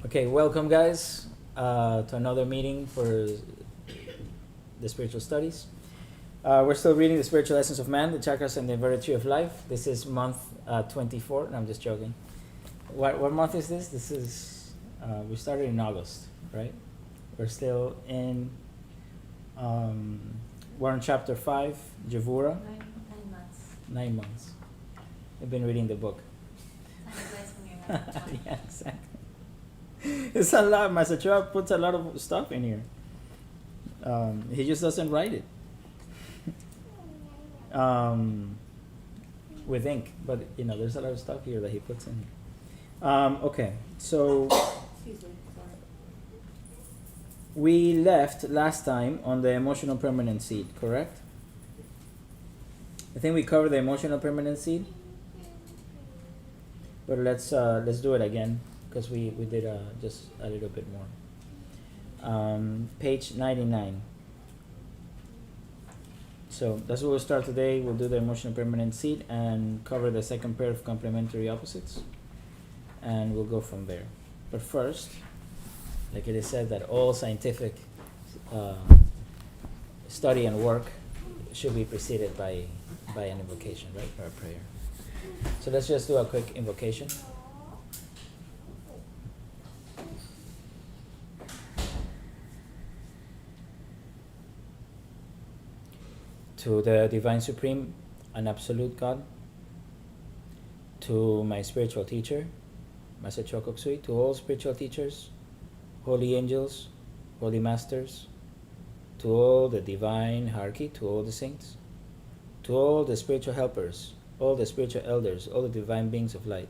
Okay, welcome guys to another meeting for the spiritual studies. We're still reading the spiritual essence of man, the chakras and the inverted tree of life. This is month 24. No, I'm just joking. What month is this? This is, we started in August, right? We're still in, we're on chapter 5, Gevurah. 9 months. 9 months. I've been reading the book. Time flies when you're having fun. Yeah, exactly. It's a lot. Master Choa puts a lot of stuff in here. He just doesn't write it with ink, but there's a lot of stuff here that he puts in here. Okay, so Excuse me, sorry. we left last time on the emotional permanent seed, correct? I think we covered the emotional permanent seed, but let's do it again because we did just a little bit more. Page 99. So that's where we'll start today. We'll do the emotional permanent seed and cover the second pair of complementary opposites, and we'll go from there. But first, like it is said that all scientific study and work should be preceded by an invocation, right, or a prayer. So let's just do a quick invocation. To the Divine Supreme and Absolute God, to my spiritual teacher, Master Choa Kok Sui, to all spiritual teachers, holy angels, holy masters, to all the divine hierarchy, to all the saints, to all the spiritual helpers, all the spiritual elders, all the divine beings of light,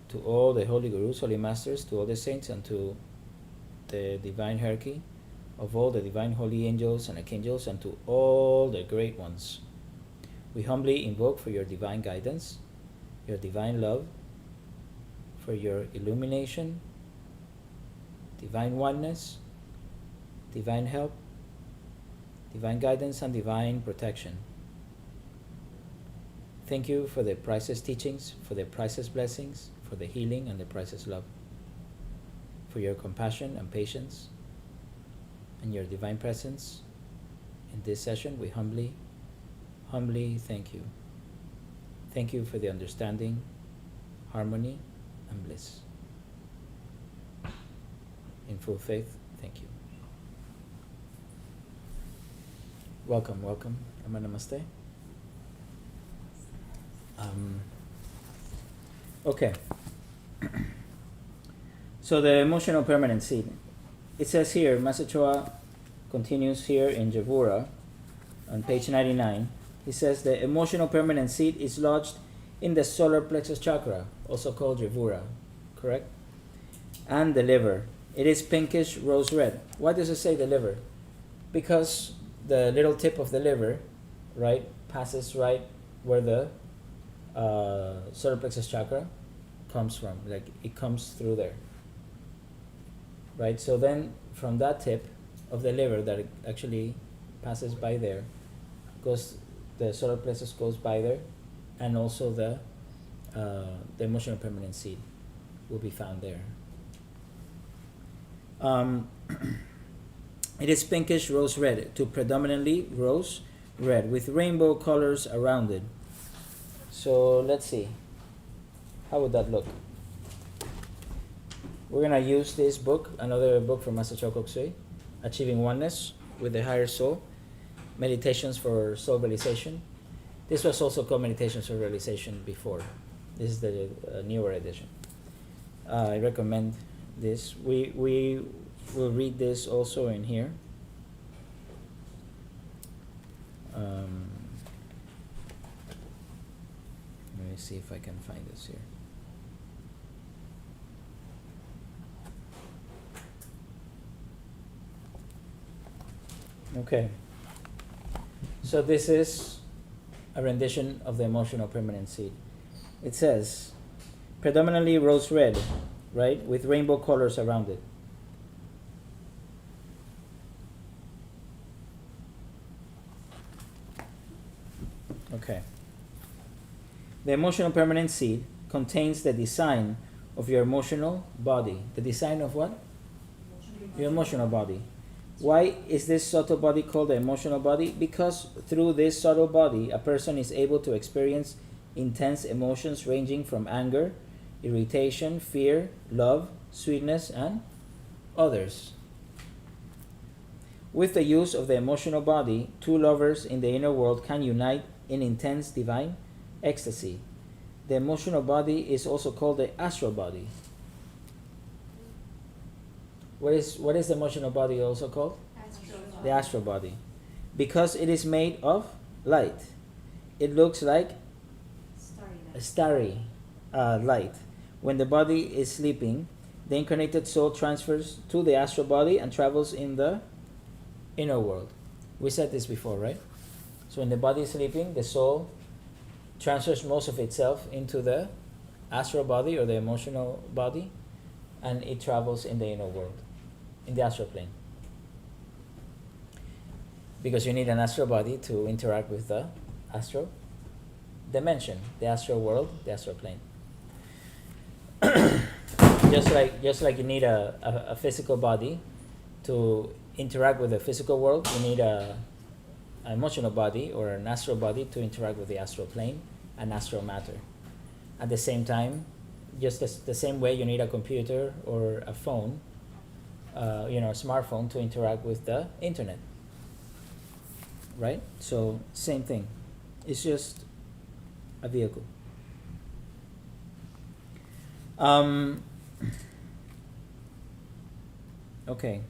to all the holy gurus, holy masters, to all the saints, and to the divine hierarchy of all the divine holy angels and archangels, and to all the great ones. We humbly invoke for your divine guidance, your divine love, for your illumination, divine oneness, divine help, divine guidance, and divine protection. Thank you for the priceless teachings, for the priceless blessings, for the healing and the priceless love, for your compassion and patience, and your divine presence. In this session, we humbly thank you. Thank you for the understanding, harmony, and bliss. In full faith, thank you. Welcome. Amma namaste. Okay. So the emotional permanent seed. It says here, Master Choa continues here in Gevurah on page 99. He says the emotional permanent seed is lodged in the solar plexus chakra, also called Gevurah, correct? And the liver. It is pinkish rose red. Why does it say the liver? Because the little tip of the liver, right, passes right where the solar plexus chakra comes from. Like it comes through there. Right, so then from that tip of the liver that actually passes by there, the solar plexus goes by there, and also the emotional permanent seed will be found there. It is pinkish rose red to predominantly rose red with rainbow colors around it. So let's see, how would that look? We're going to use this book, another book from Master Choa Kok Sui, Achieving Oneness with the Higher Soul, Meditations for Soul Realization. This was also called Meditations for Realization before. This is the newer edition. I recommend this. We will read this also in here. Let me see if I can find this here. Okay, so this is a rendition of the emotional permanent seed. It says, predominantly rose red, right, with rainbow colors around it. Okay. The emotional permanent seed contains the design of your emotional body. The design of what? Your emotional body. Why is this subtle body called the emotional body? Because through this subtle body, a person is able to experience intense emotions ranging from anger, irritation, fear, love, sweetness, and others. With the use of the emotional body, two lovers in the inner world can unite in intense divine ecstasy. The emotional body is also called the astral body. What is the emotional body also called? Astral. The astral body. Because it is made of light. It looks like a starry light. When the body is sleeping, the incarnated soul transfers to the astral body and travels in the inner world. We said this before, right? So when the body is sleeping, the soul transfers most of itself into the astral body or the emotional body, and it travels in the inner world, in the astral plane. Because you need an astral body to interact with the astral dimension, the astral world, the astral plane. just like you need a physical body to interact with the physical world, you need an emotional body or an astral body to interact with the astral plane and astral matter. At the same time, just the same way you need a computer or a phone, a smartphone to interact with the internet. Right? So, same thing. It's just a vehicle. Okay.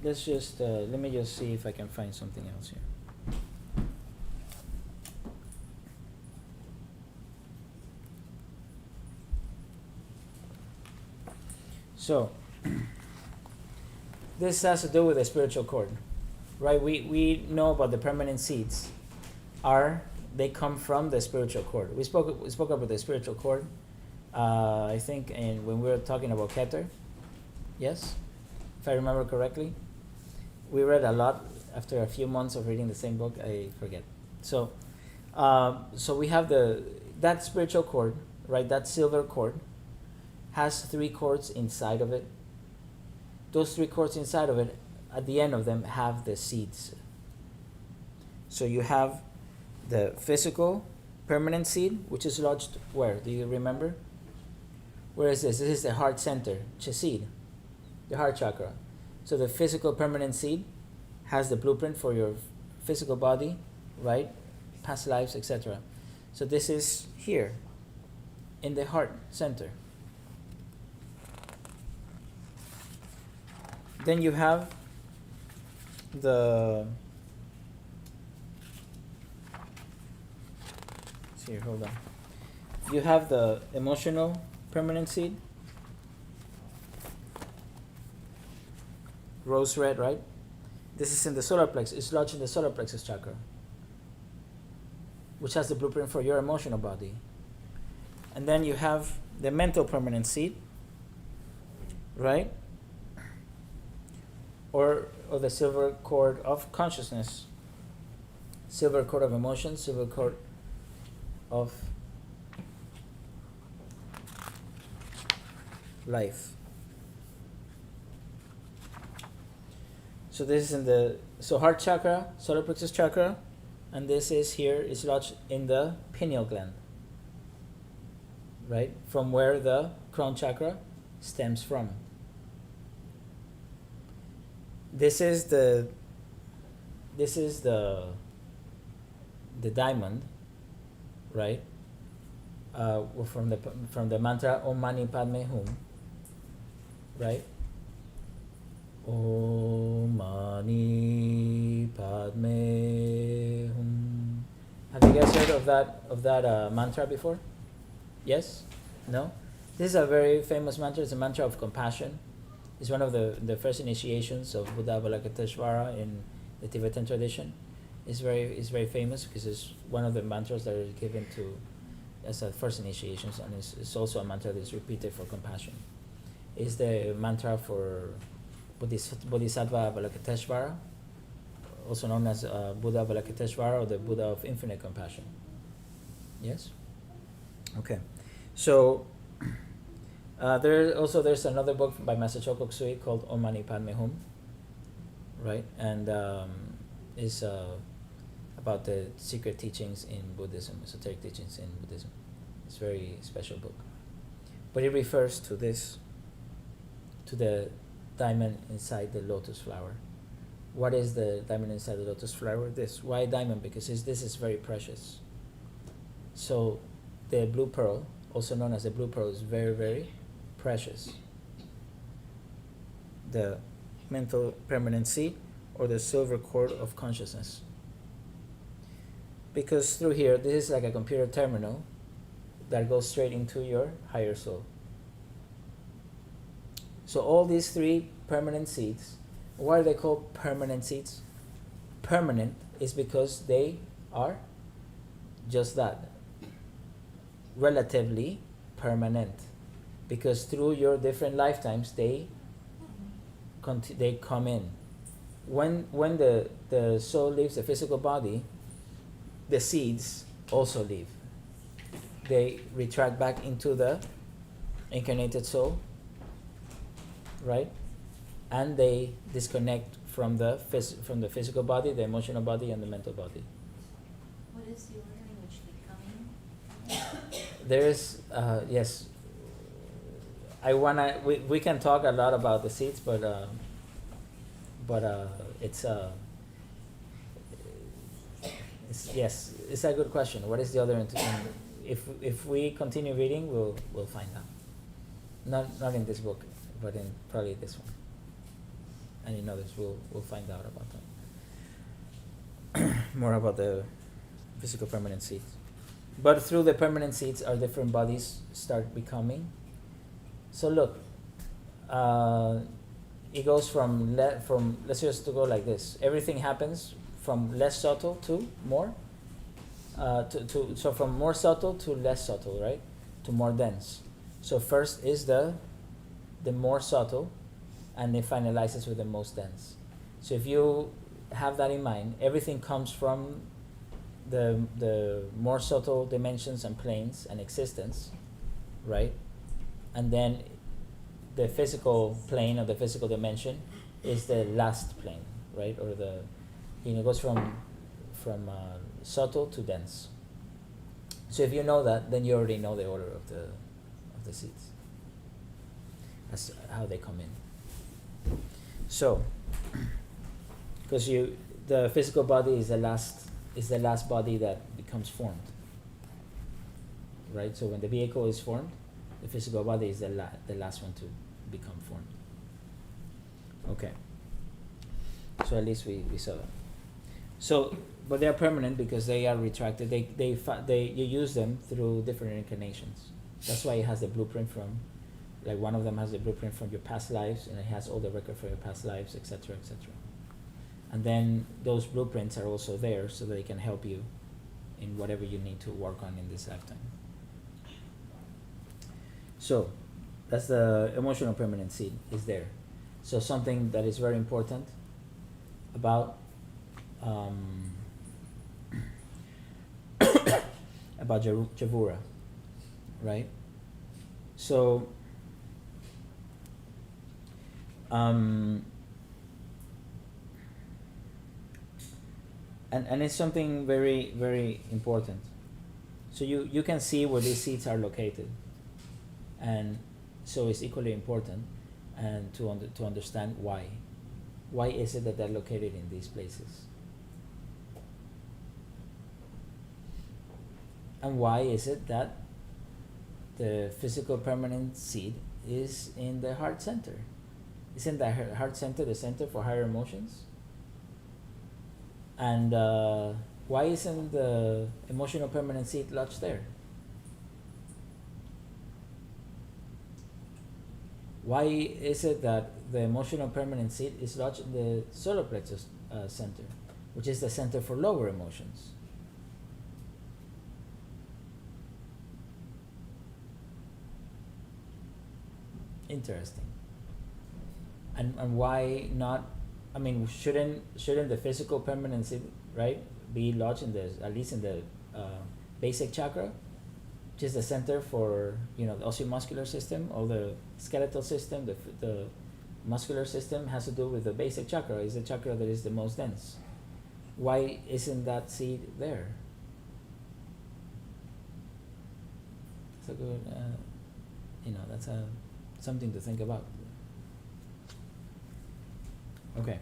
Let me just see if I can find something else here. So, this has to do with the spiritual cord, right? We know about the permanent seeds. They come from the spiritual cord. We spoke about the spiritual cord, I think, when we were talking about Keter. Yes, if I remember correctly. We read a lot. After a few months of reading the same book, I forget. So we have that spiritual cord, right? That silver cord has 3 cords inside of it. Those 3 cords inside of it, at the end of them, have the seeds. So you have the physical permanent seed, which is lodged where? Do you remember? Where is this? This is the heart center, seed, the heart chakra. So the physical permanent seed has the blueprint for your physical body, right? Past lives, etc. So this is here, in the heart center. Then you have hold on. You have the emotional permanent seed. Rose red, right? This is in the solar plexus. It's lodged in the solar plexus chakra, which has the blueprint for your emotional body. And then you have the mental permanent seed, right? Or the silver cord of consciousness, silver cord of emotion, silver cord of life. So this is in the heart chakra, solar plexus chakra, and this is lodged in the pineal gland, right? From where the crown chakra stems from. This is the diamond, right? From the mantra Om Mani Padme Hum, right? Om Mani Padme Hum. Have you guys heard of that mantra before? Yes? No? This is a very famous mantra. It's a mantra of compassion. It's one of the first initiations of Buddha Avalokiteshvara in the Tibetan tradition. It's very famous because it's one of the mantras that are given as a first initiations, and it's also a mantra that is repeated for compassion. It's the mantra for Bodhisattva Avalokiteshvara, also known as Buddha Avalokiteshvara, or the Buddha of infinite compassion. Yes? Okay, so there's another book by Master Choa Kok Sui called Om Mani Padme Hum, right? And is about the secret teachings in Buddhism, esoteric teachings in Buddhism. It's a very special book, but it refers to this, to the diamond inside the lotus flower. What is the diamond inside the lotus flower? This. Why diamond? Because this is very precious. So the blue pearl, also known as the blue pearl, is very, very precious. The mental permanent seed, or the silver cord of consciousness. Because through here, this is like a computer terminal that goes straight into your higher soul. So all these three permanent seeds, why are they called permanent seeds? Permanent is because they are just that, relatively permanent, because through your different lifetimes they come in. When the soul leaves the physical body, the seeds also leave. They retract back into the incarnated soul, right? And they disconnect from the physical body, the emotional body, and the mental body. What is the order in which they come in? There is yes. We can talk a lot about the seeds, but it's yes, it's a good question. What is the other? If we continue reading, we'll find out. Not in this book, but in probably this one, and in others we'll find out about them. More about the physical permanent seeds. But through the permanent seeds, our different bodies start becoming. So look, it goes from let's just go like this. Everything happens from less subtle to more. So from more subtle to less subtle, right? To more dense. So first is the more subtle, and it finalizes with the most dense. So if you have that in mind, everything comes from the more subtle dimensions and planes and existence, right? And then the physical plane or the physical dimension is the last plane, right? Or it goes from subtle to dense. So if you know that, then you already know the order of the seeds. That's how they come in. So, because the physical body is the last body that becomes formed, right? So when the vehicle is formed, the physical body is the last one to become formed. Okay. So at least we saw that. So, but they are permanent because they are retracted. You use them through different incarnations. That's why it has the blueprint from, like one of them has the blueprint from your past lives, and it has all the record for your past lives, etc., etc. And then those blueprints are also there so that they can help you in whatever you need to work on in this lifetime. So, that's the emotional permanent seed is there. So something that is very important about about Gevurah, right? So and it's something very, very important. So you can see where these seeds are located, and so it's equally important and to understand why. Why is it that they're located in these places? And why is it that the physical permanent seed is in the heart center? Isn't the heart center the center for higher emotions? And why isn't the emotional permanent seed lodged there? Why is it that the emotional permanent seed is lodged in the solar plexus center, which is the center for lower emotions? Interesting. And why not? I mean, shouldn't the physical permanent seed, right, be lodged in at least in the basic chakra, which is the center for, you know, the osteomuscular system, all the skeletal system, the muscular system has to do with the basic chakra. Is the chakra that is the most dense. Why isn't that seed there? It's a good, you know, that's something to think about. Okay.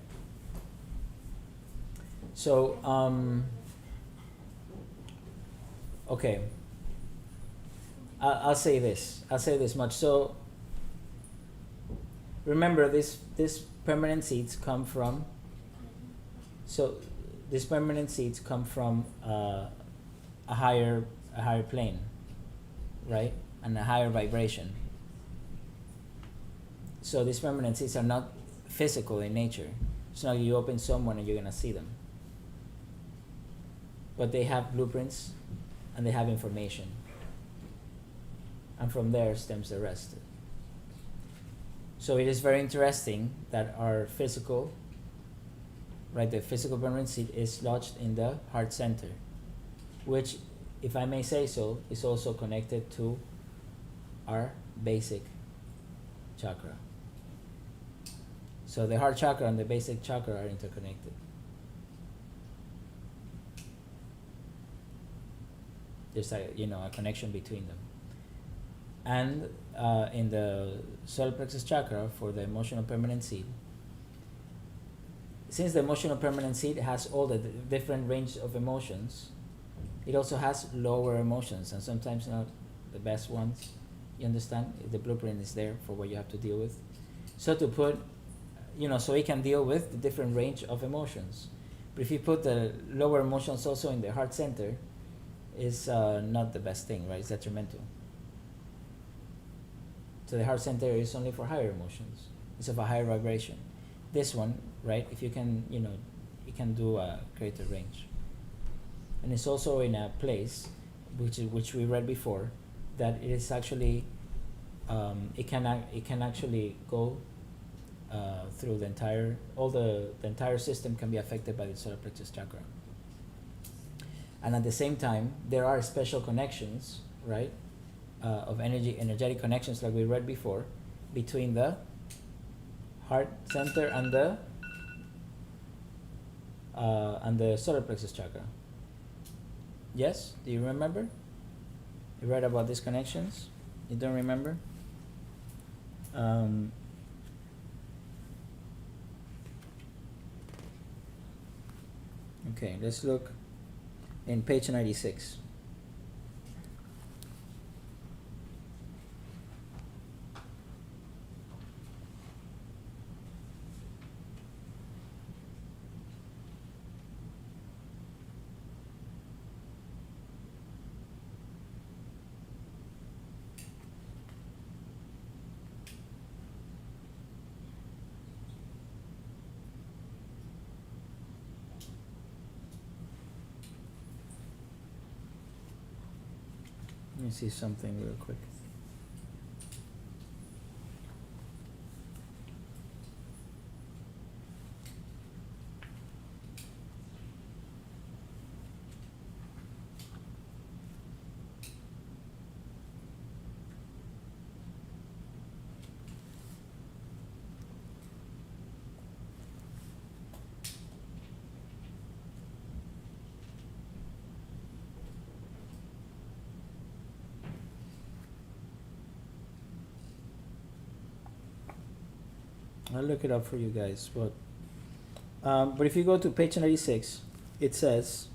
So, okay. I'll say this. I'll say this much. So, remember, this permanent seeds come from. So, these permanent seeds come from a higher plane, right, and a higher vibration. So these permanent seeds are not physical in nature. It's not you open someone and you're gonna see them. But they have blueprints and they have information. And from there stems the rest. So it is very interesting that our physical, right, the physical permanent seed is lodged in the heart center, which, if I may say so, is also connected to our basic chakra. So the heart chakra and the basic chakra are interconnected. There's a connection between them. And in the solar plexus chakra, for the emotional permanent seed, since the emotional permanent seed has all the different range of emotions, it also has lower emotions, and sometimes not the best ones. You understand? The blueprint is there for what you have to deal with. So to put, so it can deal with the different range of emotions. But if you put the lower emotions also in the heart center, is not the best thing, right? It's detrimental. So the heart center is only for higher emotions. It's of a higher vibration. This one, right? If you can, it can do a greater range. And it's also in a place, which we read before, that it is actually, it can actually go through the entire system can be affected by the solar plexus chakra. And at the same time, there are special connections, right, of energetic connections, like we read before, between the heart center and the solar plexus chakra. Yes? Do you remember? You read about these connections? You don't remember? Okay, let's look in page 96. Let me see something real quick. I'll look it up for you guys, but if you go to page 96, it says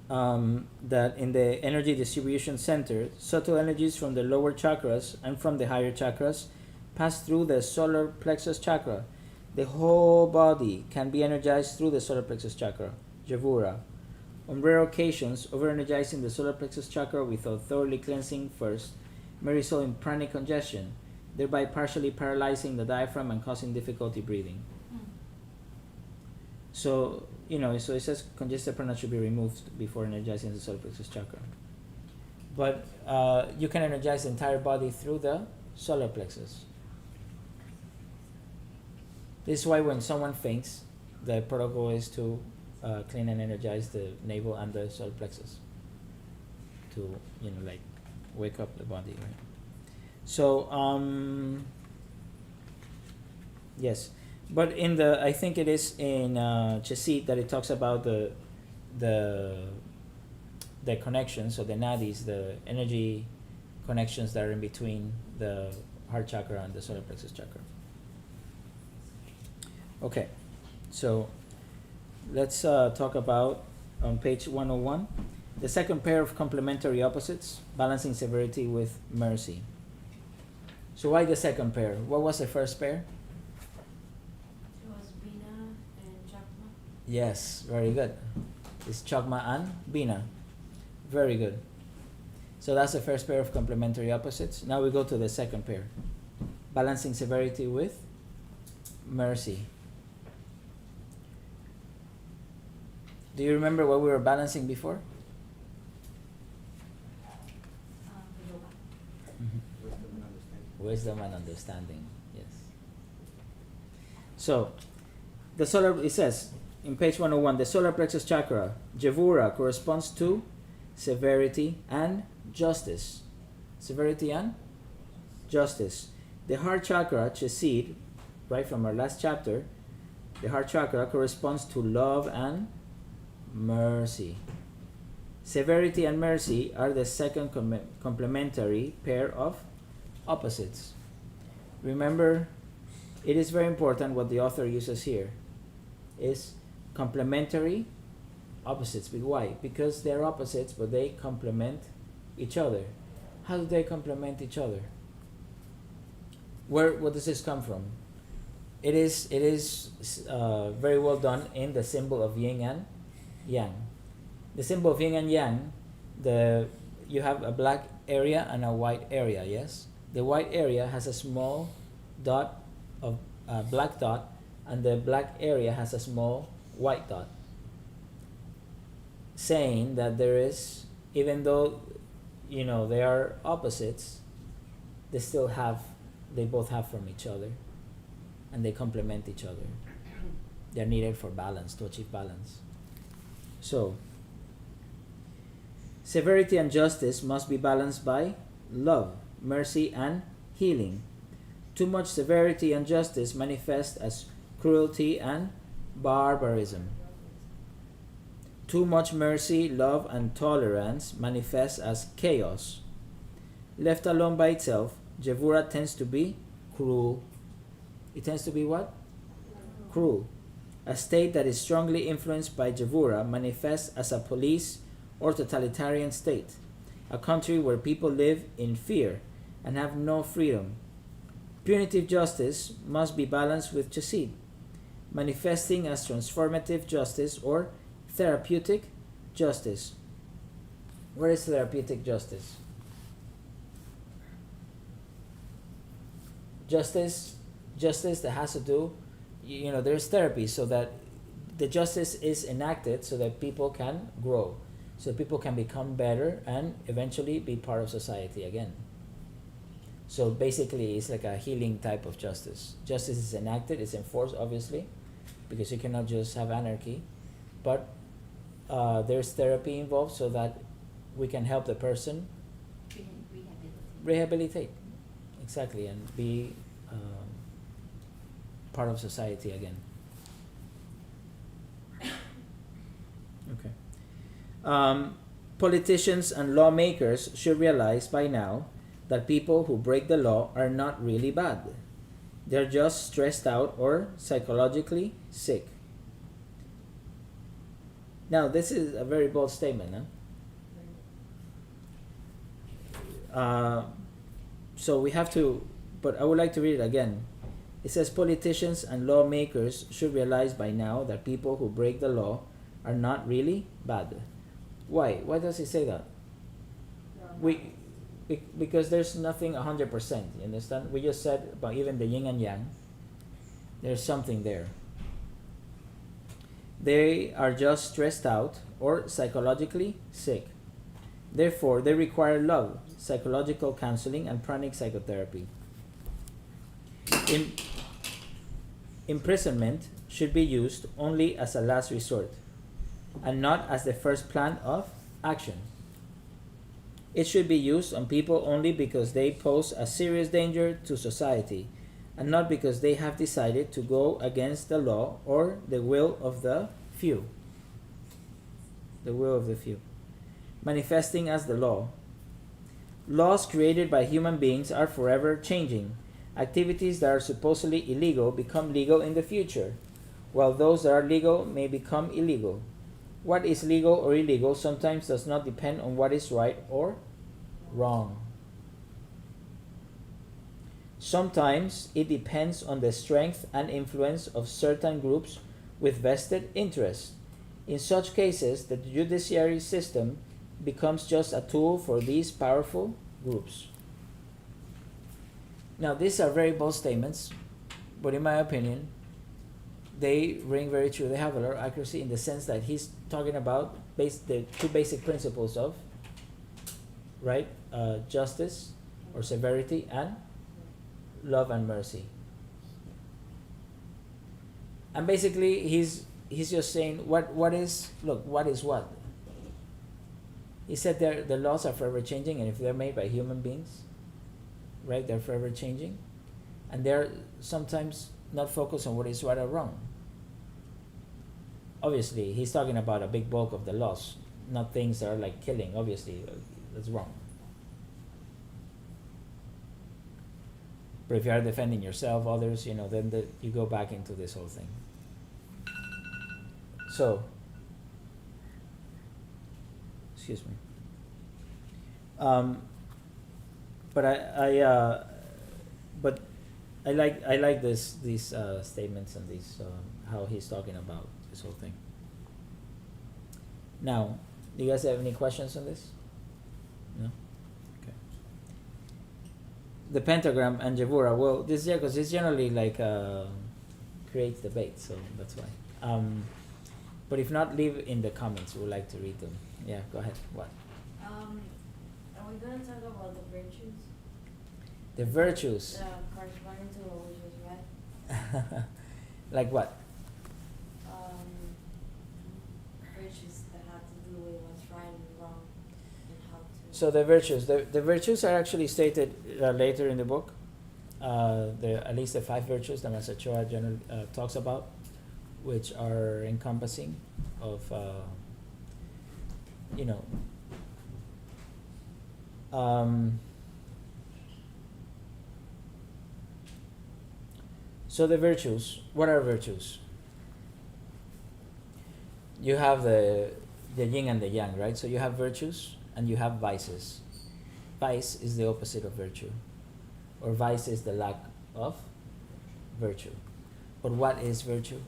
that in the energy distribution center, subtle energies from the lower chakras and from the higher chakras pass through the solar plexus chakra. The whole body can be energized through the solar plexus chakra, Gevurah. On rare occasions, over-energizing the solar plexus chakra without thoroughly cleansing first may result in pranic congestion, thereby partially paralyzing the diaphragm and causing difficulty breathing. So, so it says congested prana should be removed before energizing the solar plexus chakra. But you can energize the entire body through the solar plexus. This is why when someone faints, the protocol is to clean and energize the navel and the solar plexus. to, like wake up the body, right? So yes, but I think it is in Chesit that it talks about the connections, so the nadis, the energy connections that are in between the heart chakra and the solar plexus chakra. Okay, so let's talk about on page 101 the second pair of complementary opposites, balancing severity with mercy. So why the second pair? What was the first pair? It was Bina and Chakma. Yes, very good. It's Chakma and Bina. Very good. So that's the first pair of complementary opposites. Now we go to the second pair, balancing severity with mercy. Do you remember what we were balancing before? Yoga. Wisdom and understanding. Yes. So it says in page 101, the solar plexus chakra, Gevurah, corresponds to severity and justice. Severity and justice. The heart chakra, Chesit, right from our last chapter, the heart chakra corresponds to love and mercy. Severity and mercy are the second complementary pair of opposites. Remember, it is very important what the author uses here is complementary opposites. Why? Because they're opposites, but they complement each other. How do they complement each other? What does this come from? It is very well done in the symbol of yin and yang. The symbol of yin and yang, you have a black area and a white area, yes? The white area has a small dot of black dot, and the black area has a small white dot, saying that there is, even though they are opposites, they both have from each other, and they complement each other. They're needed for balance, to achieve balance. So severity and justice must be balanced by love, mercy, and healing. Too much severity and justice manifest as cruelty and barbarism. Too much mercy, love, and tolerance manifest as chaos. Left alone by itself, Gevurah tends to be cruel. It tends to be what? Cruel. A state that is strongly influenced by Gevurah manifests as a police or totalitarian state, a country where people live in fear and have no freedom. Punitive justice must be balanced with Chesit, manifesting as transformative justice or therapeutic justice. What is therapeutic justice? Justice that has to do, there's therapy so that the justice is enacted so that people can grow, so people can become better and eventually be part of society again. So basically it's like a healing type of justice. Justice is enacted, it's enforced obviously, because you cannot just have anarchy, but there's therapy involved so that we can help the person rehabilitate. Exactly, and be part of society again. Okay. Politicians and lawmakers should realize by now that people who break the law are not really bad. They're just stressed out or psychologically sick. Now, this is a very bold statement, huh? So we have to, but I would like to read it again. It says politicians and lawmakers should realize by now that people who break the law are not really bad. Why? Why does he say that? Because there's nothing 100%. You understand? We just said about even the yin and yang. There's something there. They are just stressed out or psychologically sick. Therefore, they require love, psychological counseling, and pranic psychotherapy. Imprisonment should be used only as a last resort and not as the first plan of action. It should be used on people only because they pose a serious danger to society, and not because they have decided to go against the law or the will of the few. The will of the few. Manifesting as the law. Laws created by human beings are forever changing. Activities that are supposedly illegal become legal in the future, while those that are legal may become illegal. What is legal or illegal sometimes does not depend on what is right or wrong. Sometimes it depends on the strength and influence of certain groups with vested interests. In such cases, the judiciary system becomes just a tool for these powerful groups. Now, these are very bold statements, but in my opinion, they ring very true. They have a lot of accuracy in the sense that he's talking about the two basic principles of, right, justice or severity and love and mercy. And basically, he's just saying what is what. He said the laws are forever changing, and if they're made by human beings, right, they're forever changing, and they're sometimes not focused on what is right or wrong. Obviously, he's talking about a big bulk of the laws, not things that are like killing. Obviously, that's wrong. But if you are defending yourself, others, then you go back into this whole thing. So, excuse me. But I like these statements and these how he's talking about this whole thing. Now, do you guys have any questions on this? No? Okay. The Pentagram and Javora. Well, this year, because this generally creates debate, so that's why. But if not, leave in the comments. We would like to read them. Yeah, go ahead. What? Are we going to talk about the virtues? The virtues. Corresponding to what we just read. Like what? Virtues that have to do with what's right and wrong and how to. So the virtues. The virtues are actually stated later in the book. At least the 5 virtues that Master Choa generally talks about, which are encompassing of so the virtues. What are virtues? You have the yin and the yang, right? So you have virtues and you have vices. Vice is the opposite of virtue, or vice is the lack of virtue. But what is virtue?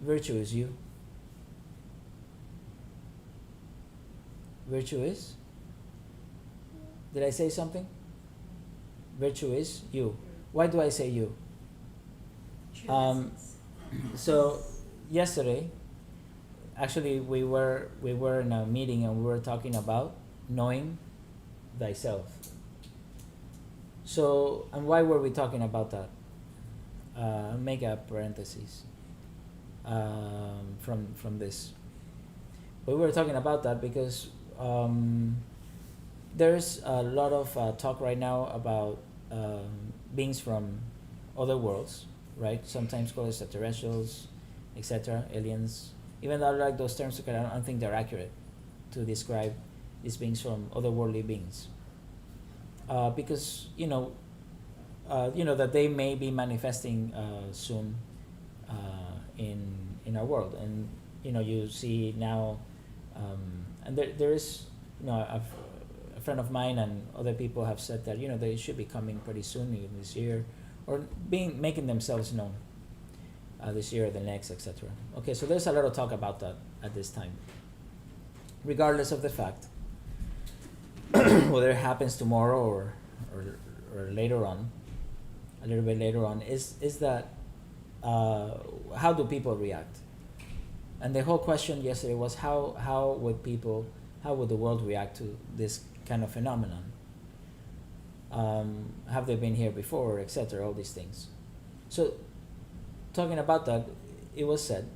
Virtue is you. Virtue is? Did I say something? Virtue is you. Why do I say you? So yesterday, actually we were in a meeting and we were talking about knowing thyself. So, and why were we talking about that? Make a parenthesis from this. We were talking about that because there's a lot of talk right now about beings from other worlds, right? Sometimes called extraterrestrials, etc., aliens. Even though I like those terms, because I don't think they're accurate to describe these beings from otherworldly beings. Because that they may be manifesting soon in our world, and you see now, and there is a friend of mine and other people have said that they should be coming pretty soon in this year, or making themselves known this year or the next, etc. Okay, so there's a lot of talk about that at this time, regardless of the fact whether it happens tomorrow or later on, a little bit later on, is that how do people react? And the whole question yesterday was how would the world react to this kind of phenomenon? Have they been here before, etc., all these things. So talking about that, it was said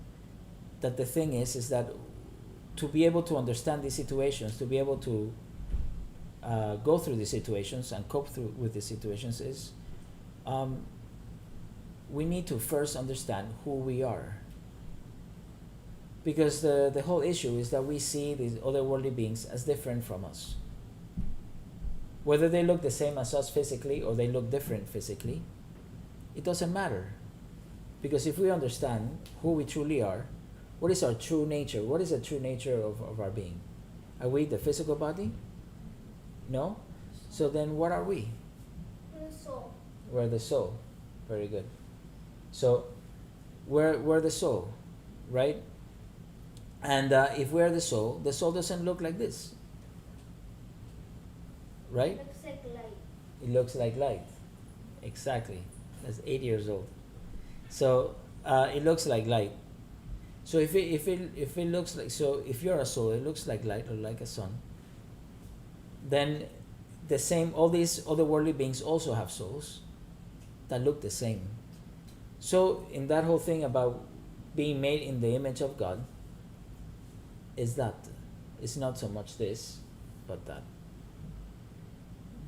that the thing is that to be able to understand these situations, to be able to go through these situations and cope with these situations is we need to first understand who we are. Because the whole issue is that we see these otherworldly beings as different from us. Whether they look the same as us physically or they look different physically, it doesn't matter. Because if we understand who we truly are, what is our true nature? What is the true nature of our being? Are we the physical body? No? So then what are we? The soul. We're the soul. Very good. So we're the soul, right? And if we're the soul doesn't look like this. Right? Looks like light. It looks like light. Exactly. That's 8 years old. So it looks like light. So if it looks like, so if you're a soul, it looks like light or like a sun. Then the same, all these otherworldly beings also have souls that look the same. So in that whole thing about being made in the image of God, is that it's not so much this, but that.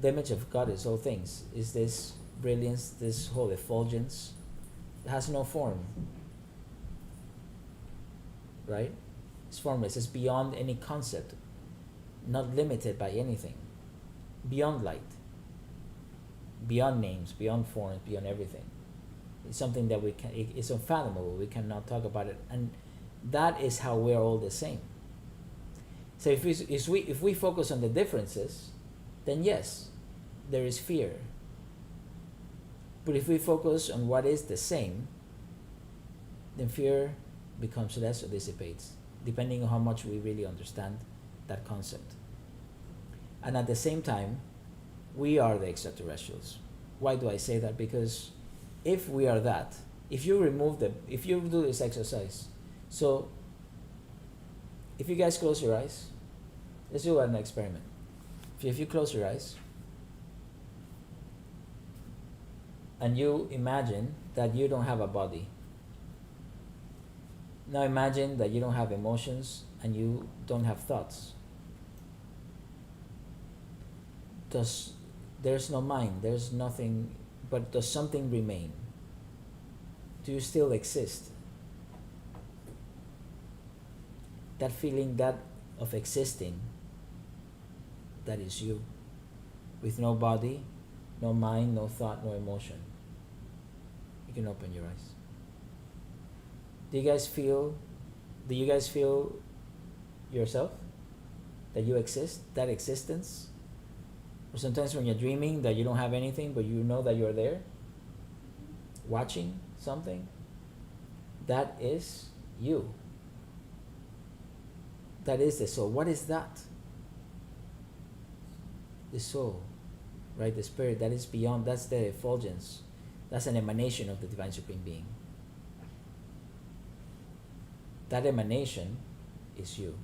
The image of God is all things. Is this brilliance, this whole effulgence. It has no form. Right? It's formless. It's beyond any concept. Not limited by anything. Beyond light. Beyond names, beyond forms, beyond everything. It's something that it's unfathomable. We cannot talk about it. And that is how we're all the same. So if we focus on the differences, then yes, there is fear. But if we focus on what is the same, then fear becomes less or dissipates, depending on how much we really understand that concept. And at the same time, we are the extraterrestrials. Why do I say that? Because if we are that, if you do this exercise, so if you guys close your eyes, let's do an experiment. If you close your eyes and you imagine that you don't have a body. Now imagine that you don't have emotions and you don't have thoughts. There's no mind, there's nothing, but does something remain? Do you still exist? That feeling of existing, that is you. With no body, no mind, no thought, no emotion. You can open your eyes. Do you guys feel yourself? That you exist? That existence? Or sometimes when you're dreaming that you don't have anything, but you know that you're there? Watching something? That is you. That is the soul. What is that? The soul, right? The spirit that is beyond, that's the effulgence. That's an emanation of the Divine Supreme Being. That emanation is you.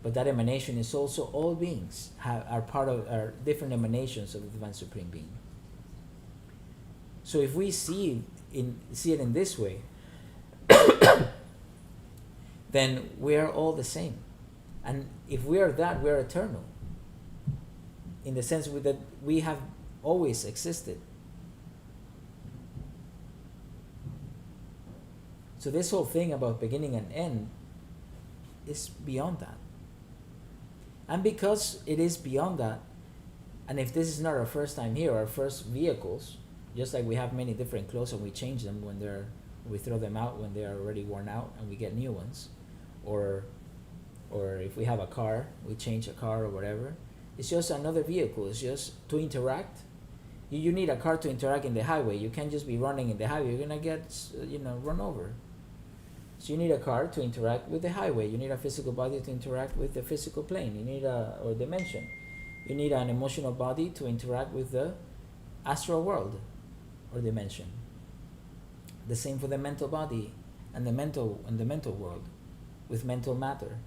But that emanation is also all beings are different emanations of the Divine Supreme Being. So if we see it in this way, then we are all the same. And if we are that, we are eternal. In the sense that we have always existed. So this whole thing about beginning and end is beyond that. And because it is beyond that, and if this is not our first time here, our first vehicles, just like we have many different clothes and we change them we throw them out when they are already worn out and we get new ones, or if we have a car, we change a car or whatever. It's just another vehicle. It's just to interact. You need a car to interact in the highway. You can't just be running in the highway. You're gonna get run over. So you need a car to interact with the highway. You need a physical body to interact with the physical plane. You need or dimension. You need an emotional body to interact with the astral world or dimension. The same for the mental body and the mental world with mental matter,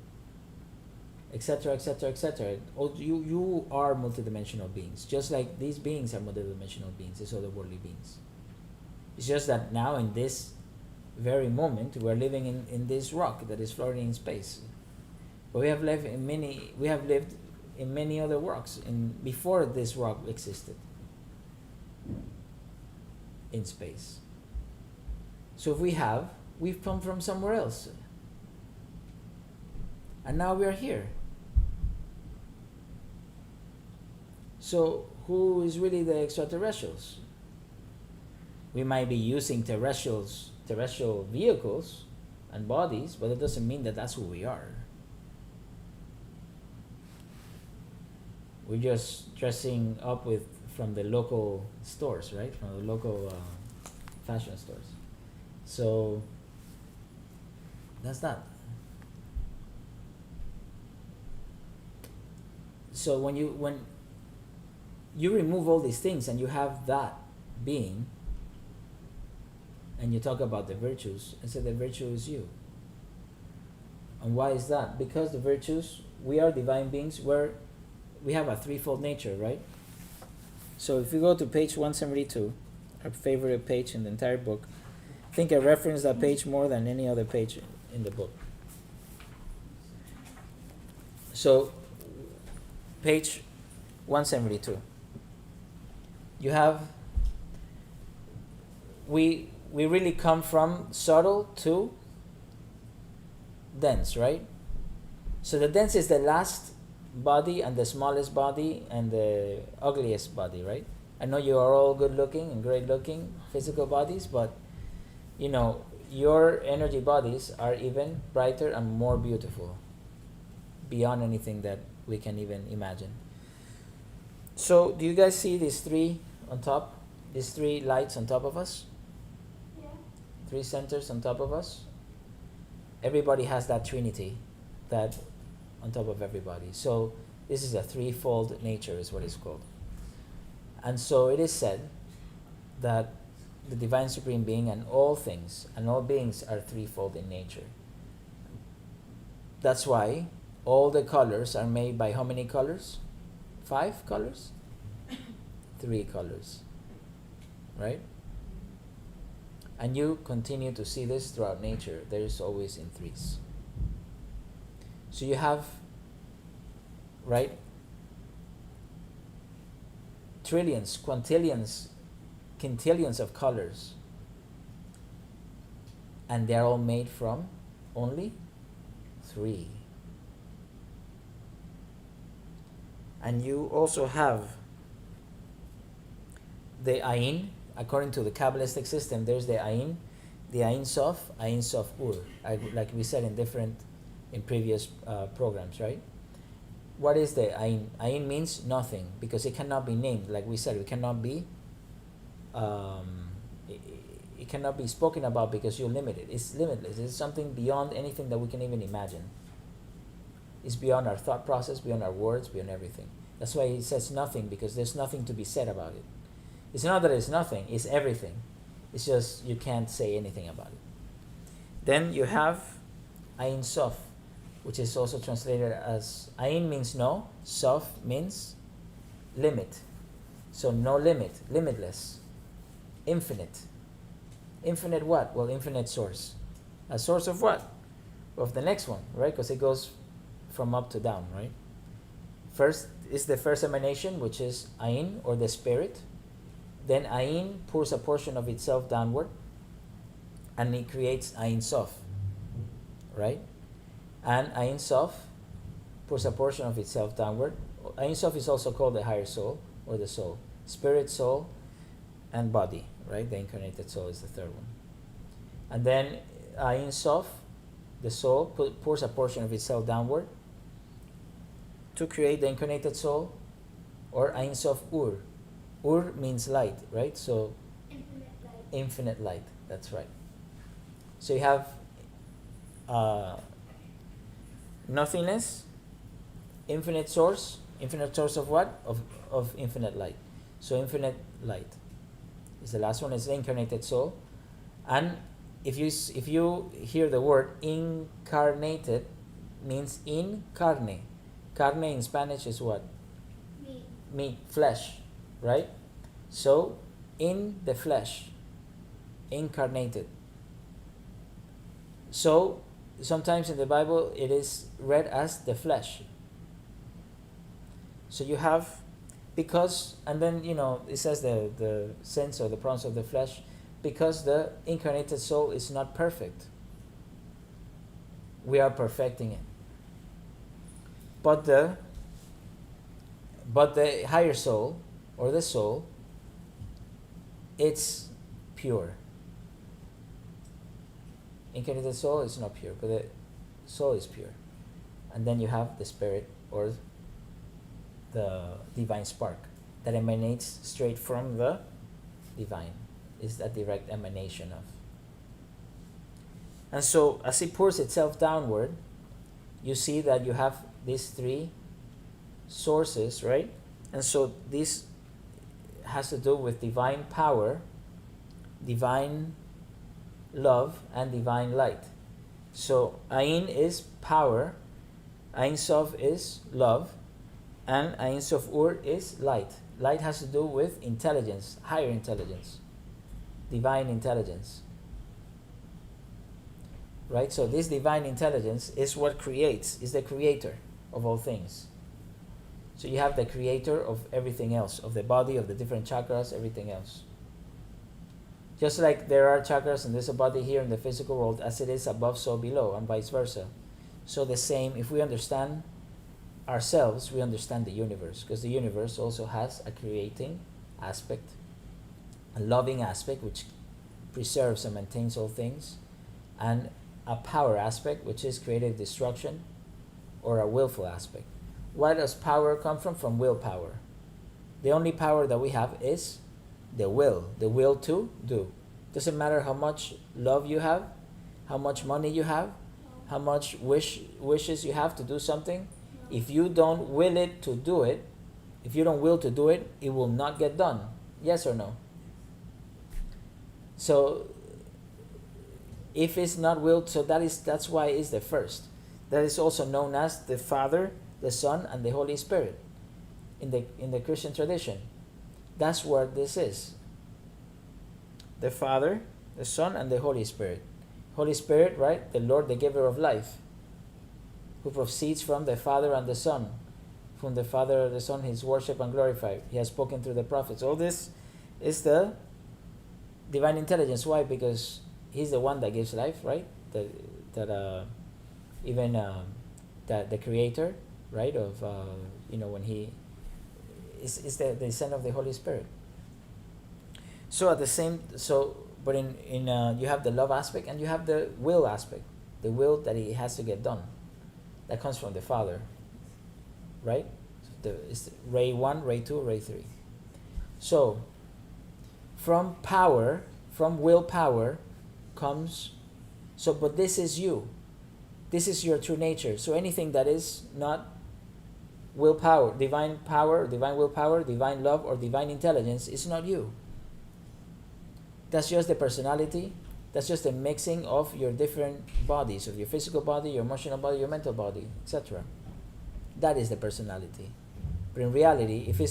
etc., etc., etc. You are multidimensional beings, just like these beings are multidimensional beings, these otherworldly beings. It's just that now in this very moment we're living in this rock that is floating in space. But we have lived in many other rocks before this rock existed in space. So if we've come from somewhere else. And now we are here. So who is really the extraterrestrials? We might be using terrestrial vehicles and bodies, but it doesn't mean that that's who we are. We're just dressing up from the local stores, right? From the local fashion stores. So that's that. So when you remove all these things and you have that being, and you talk about the virtues, and say the virtue is you. And why is that? Because the virtues, we are divine beings, we have a threefold nature, right? So if you go to page 172, our favorite page in the entire book, I think I reference that page more than any other page in the book. So, page 172. You have, we really come from subtle to dense, right? So the dense is the last body and the smallest body and the ugliest body, right? I know you are all good looking and great looking physical bodies, but you know, your energy bodies are even brighter and more beautiful beyond anything that we can even imagine. So do you guys see these three on top? These three lights on top of us? Yeah. Three centers on top of us? Everybody has that trinity that on top of everybody. So this is a threefold nature is what it's called. And so it is said that the Divine Supreme Being and all things and all beings are threefold in nature. That's why all the colors are made by how many colors? 5 colors? 3 colors. Right? And you continue to see this throughout nature. There is always in threes. So you have, right, trillions, quintillions, quintillions of colors. And they're all made from only 3. And you also have the Ayin. According to the Kabbalistic system, there's the Ayin Sof, Ayin Sof Ur, like we said in previous programs, right? What is the Ayin? Ayin means nothing because it cannot be named. Like we said, it cannot be spoken about because you're limited. It's limitless. It's something beyond anything that we can even imagine. It's beyond our thought process, beyond our words, beyond everything. That's why it says nothing, because there's nothing to be said about it. It's not that it's nothing, it's everything. It's just you can't say anything about it. Then you have Ayin Sof, which is also translated as, Ayin means no, Sof means limit. So no limit, limitless, infinite. Infinite what? Well, infinite source. A source of what? Of the next one, right? Because it goes from up to down, right? First is the first emanation, which is Ayin, or the spirit. Then Ayin pours a portion of itself downward, and it creates Ayin Sof, right? And Ayin Sof pours a portion of itself downward. Ayin Sof is also called the higher soul, or the soul. Spirit, soul, and body, right? The incarnated soul is the third one. And then Ayin Sof, the soul, pours a portion of itself downward to create the incarnated soul, or Ayin Sof Ur. Ur means light, right? So Infinite light. Infinite light, that's right. So you have nothingness, infinite source of what? Of infinite light. So infinite light is the last one, is the incarnated soul. And if you hear the word incarnated, means in carne. Carne in Spanish is what? Meat, flesh, right? So in the flesh, incarnated. So sometimes in the Bible it is read as the flesh. So you have, because, and then it says the sins or the problems of the flesh, because the incarnated soul is not perfect. We are perfecting it. But the higher soul, or the soul, it's pure. Incarnated soul is not pure, but the soul is pure. And then you have the spirit, or the divine spark, that emanates straight from the divine, is a direct emanation of. And so as it pours itself downward, you see that you have these three sources, right? And so this has to do with divine power, divine love, and divine light. So Ain is power, Ein Sof is love, and Ein Sof Ur is light. Light has to do with intelligence, higher intelligence, divine intelligence. Right? So this divine intelligence is what creates, is the creator of all things. So you have the creator of everything else, of the body, of the different chakras, everything else. Just like there are chakras and there's a body here in the physical world, as it is above, so below, and vice versa. So the same, if we understand ourselves, we understand the universe, because the universe also has a creating aspect, a loving aspect, which preserves and maintains all things, and a power aspect, which is creative destruction, or a willful aspect. Where does power come from? From willpower. The only power that we have is the will to do. Doesn't matter how much love you have, how much money you have, how much wishes you have to do something. If you don't will it to do it, if you don't will to do it, it will not get done. Yes or no? So if it's not willed, so that's why it's the first. That is also known as the Father, the Son, and the Holy Spirit in the Christian tradition. That's what this is. The Father, the Son, and the Holy Spirit. Holy Spirit, right? The Lord, the giver of life, who proceeds from the Father and the Son. From the Father and the Son, He is worshipped and glorified. He has spoken through the prophets. All this is the divine intelligence. Why? Because He's the one that gives life, right? The Creator, right? Of when He is the Son of the Holy Spirit. So but in you have the love aspect and you have the will aspect, the will that it has to get done. That comes from the Father, right? It's ray 1, ray 2, ray 3. So from power, from willpower comes, but this is you. This is your true nature. So anything that is not willpower, divine willpower, divine love, or divine intelligence is not you. That's just the personality. That's just a mixing of your different bodies, of your physical body, your emotional body, your mental body, etc. That is the personality. But in reality, if the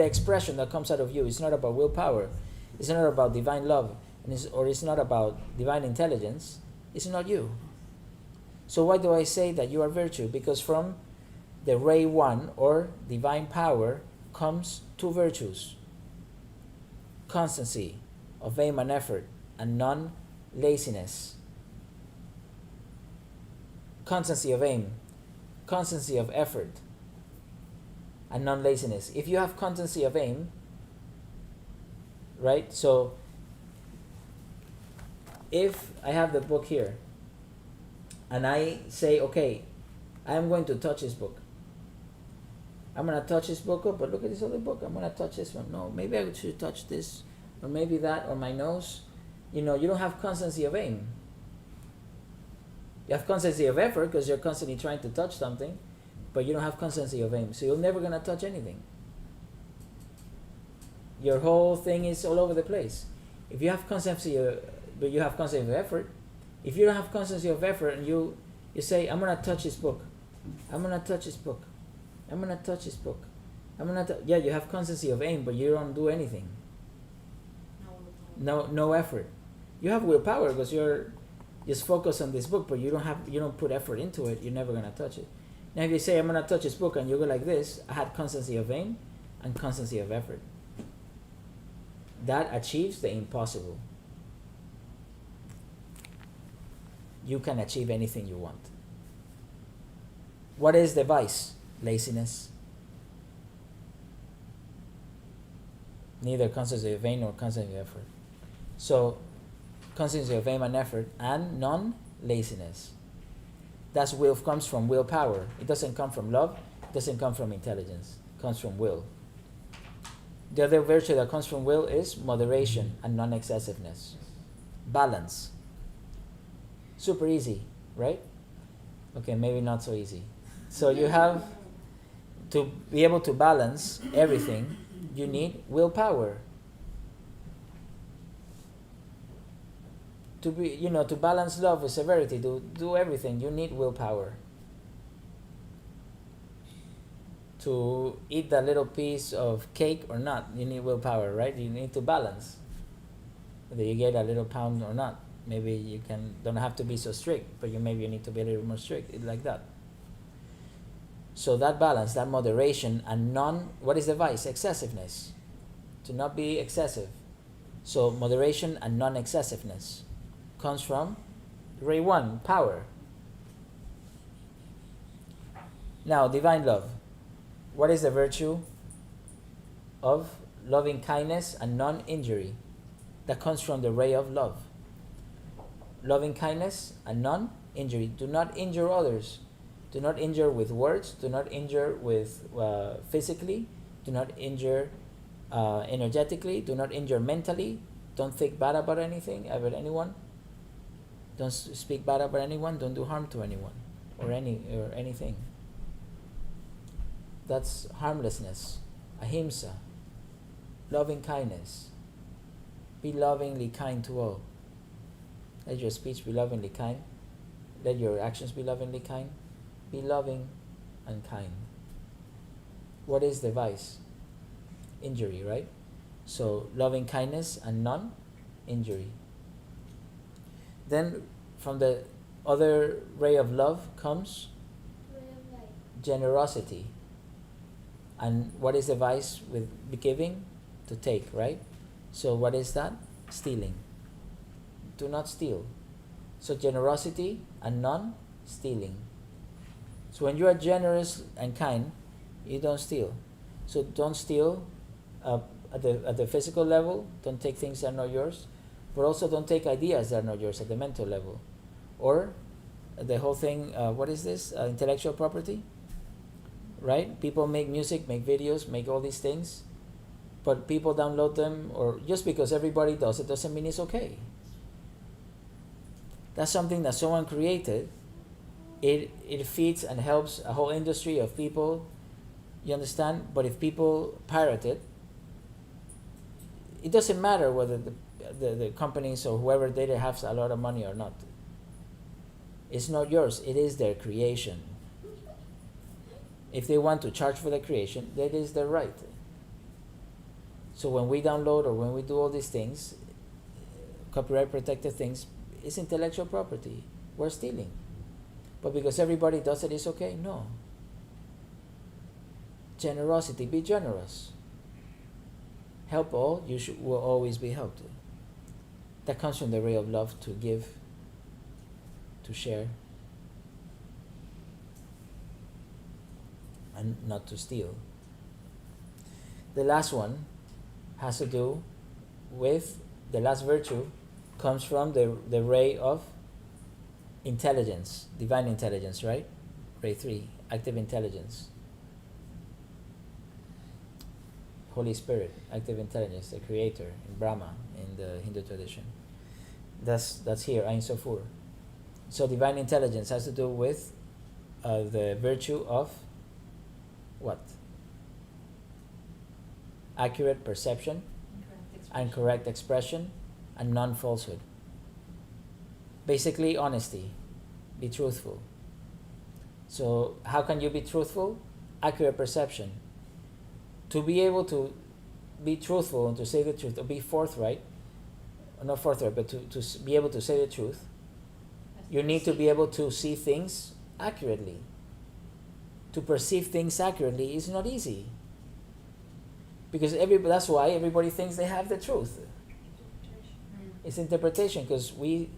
expression that comes out of you is not about willpower, it's not about divine love, or it's not about divine intelligence, it's not you. So why do I say that you are virtue? Because from the ray 1, or divine power, comes two virtues: constancy of aim and effort, and non-laziness. Constancy of aim, constancy of effort, and non-laziness. If you have constancy of aim, right? So if I have the book here and I say, okay, I'm going to touch this book. I'm going to touch this book, but look at this other book. I'm going to touch this one. No, maybe I should touch this, or maybe that, or my nose. You don't have constancy of aim. You have constancy of effort because you're constantly trying to touch something, but you don't have constancy of aim. So you're never going to touch anything. Your whole thing is all over the place. If you have constancy, but you have constancy of effort, if you don't have constancy of effort and you say, I'm going to touch this book, I'm going to touch this book, I'm going to touch this book, you have constancy of aim, but you don't do anything. No effort. You have willpower because you're just focus on this book, but you don't put effort into it, you're never gonna touch it. Now if you say, I'm gonna touch this book, and you go like this, I had constancy of aim and constancy of effort. That achieves the impossible. You can achieve anything you want. What is the vice? Laziness. Neither constancy of aim nor constancy of effort. So, constancy of aim and effort and non-laziness. That's will comes from willpower. It doesn't come from love. It doesn't come from intelligence. It comes from will. The other virtue that comes from will is moderation and non-excessiveness. Balance. Super easy, right? Okay, maybe not so easy. So you have to be able to balance everything. You need willpower. To be, to balance love with severity, to do everything, you need willpower. To eat that little piece of cake or not, you need willpower, right? You need to balance whether you get a little pound or not. Maybe you don't have to be so strict, but maybe you need to be a little more strict, like that. So that balance, that moderation, and what is the vice? Excessiveness. To not be excessive. So moderation and non-excessiveness comes from ray 1, power. Now, divine love. What is the virtue of loving kindness and non-injury? That comes from the ray of love. Loving kindness and non-injury. Do not injure others. Do not injure with words. Do not injure with physically. Do not injure energetically. Do not injure mentally. Don't think bad about anyone. Don't speak bad about anyone. Don't do harm to anyone or anything. That's harmlessness, ahimsa, loving kindness. Be lovingly kind to all. Let your speech be lovingly kind. Let your actions be lovingly kind. Be loving and kind. What is the vice? Injury, right? So loving kindness and non-injury. Then from the other ray of love comes generosity. And what is the vice with giving? To take, right? So what is that? Stealing. Do not steal. So generosity and non-stealing. So when you are generous and kind, you don't steal. So don't steal at the physical level. Don't take things that are not yours. But also don't take ideas that are not yours at the mental level. Or the whole thing, what is this? Intellectual property? Right? People make music, make videos, make all these things. But people download them, or just because everybody does it doesn't mean it's okay. That's something that someone created. It feeds and helps a whole industry of people. You understand? But if people pirate it, it doesn't matter whether the companies or whoever did it has a lot of money or not. It's not yours. It is their creation. If they want to charge for the creation, that is their right. So when we download or when we do all these things, copyright protected things, it's intellectual property. We're stealing. But because everybody does it, it's okay? No. Generosity. Be generous. Help all. You will always be helped. That comes from the ray of love, to give, to share, and not to steal. The last one has to do with, the last virtue comes from the ray of intelligence, divine intelligence, right? Ray 3, active intelligence. Holy Spirit, active intelligence, the creator, in Brahma, in the Hindu tradition. That's here, Ain Sofur. So divine intelligence has to do with the virtue of what? Accurate perception and correct expression and non-falsehood. Basically, honesty. Be truthful. So how can you be truthful? Accurate perception. To be able to be truthful and to say the truth, or be forthright, not forthright, but to be able to say the truth, You need to be able to see things accurately. To perceive things accurately is not easy. Because that's why everybody thinks they have the truth. It's interpretation, because we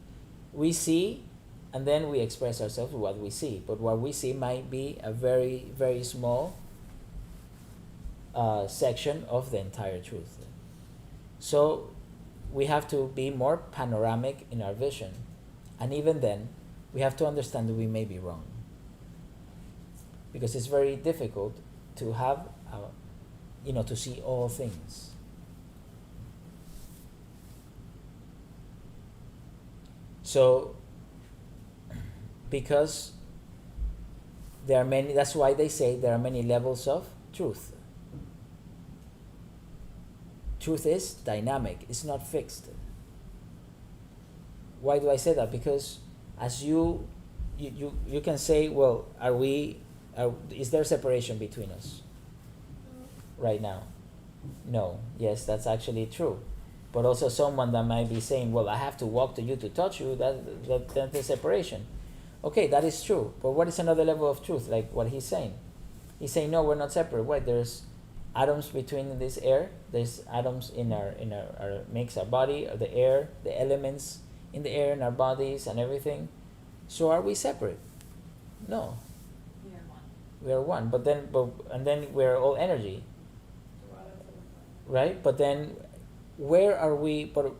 see and then we express ourselves with what we see. But what we see might be a very, very small section of the entire truth. So we have to be more panoramic in our vision. And even then, we have to understand that we may be wrong. Because it's very difficult to have, to see all things. So, because there are many, that's why they say there are many levels of truth. Truth is dynamic, it's not fixed. Why do I say that? Because as you can say, well, is there separation between us right now? No. Yes, that's actually true. But also someone that might be saying, well, I have to walk to you to touch you, that's a separation. Okay, that is true. But what is another level of truth, like what he's saying? He's saying, no, we're not separate. Why? There's atoms between this air. There's atoms in our makes our body, or the air, the elements in the air in our bodies and everything. So are we separate? No. We are one. We are one. But then we're all energy. Right? But then where are we? But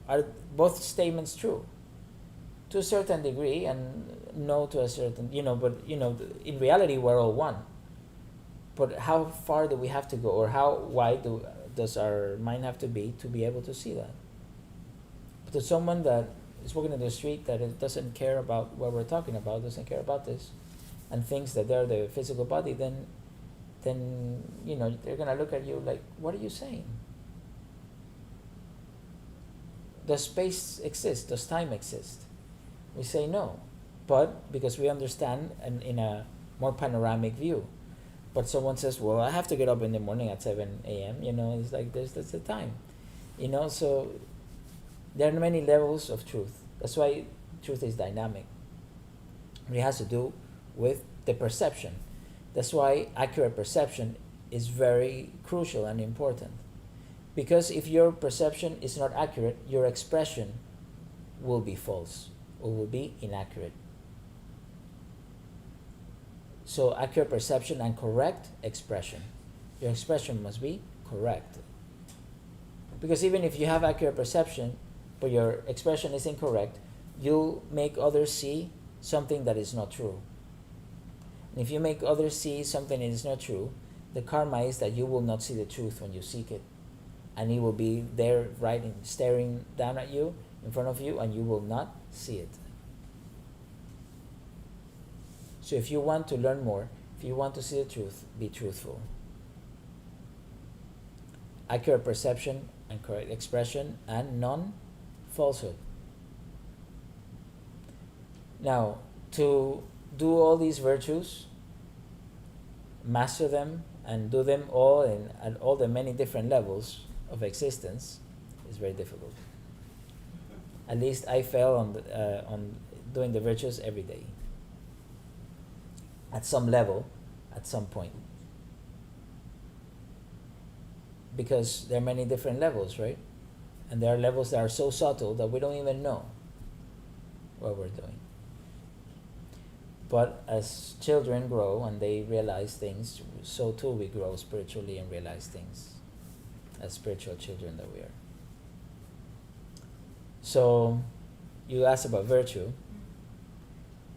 are both statements true? To a certain degree, and no to a certain, but in reality we're all one. But how far do we have to go, or how wide does our mind have to be able to see that? But to someone that is walking in the street that doesn't care about what we're talking about, doesn't care about this, and thinks that they're the physical body, then they're gonna look at you like, what are you saying? Does space exist? Does time exist? We say no, but because we understand and in a more panoramic view. But someone says, well, I have to get up in the morning at 7 a.m., it's like that's the time. So there are many levels of truth. That's why truth is dynamic. It has to do with the perception. That's why accurate perception is very crucial and important. Because if your perception is not accurate, your expression will be false or will be inaccurate. So accurate perception and correct expression. Your expression must be correct. Because even if you have accurate perception, but your expression is incorrect, you'll make others see something that is not true. And if you make others see something that is not true, the karma is that you will not see the truth when you seek it. And it will be there staring down at you, in front of you, and you will not see it. So if you want to learn more, if you want to see the truth, be truthful. Accurate perception and correct expression and non-falsehood. Now, to do all these virtues, master them, and do them all at all the many different levels of existence is very difficult. At least I fail on doing the virtues every day. At some level, at some point. Because there are many different levels, right? And there are levels that are so subtle that we don't even know what we're doing. But as children grow and they realize things, so too we grow spiritually and realize things as spiritual children that we are. So, you asked about virtue.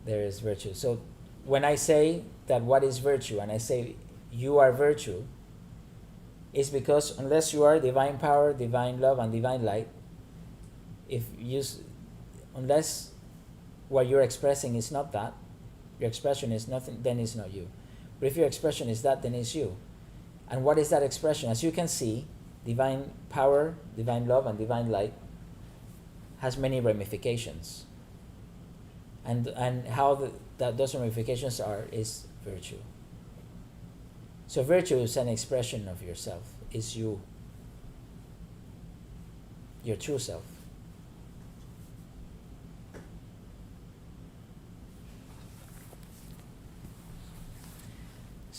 There is virtue. So, when I say that what is virtue, and I say you are virtue, is because unless you are divine power, divine love, and divine light, unless what you're expressing is not that, your expression is nothing, then it's not you. But if your expression is that, then it's you. And what is that expression? As you can see, divine power, divine love, and divine light has many ramifications. And how those ramifications is virtue. So virtue is an expression of yourself, is you, your true self.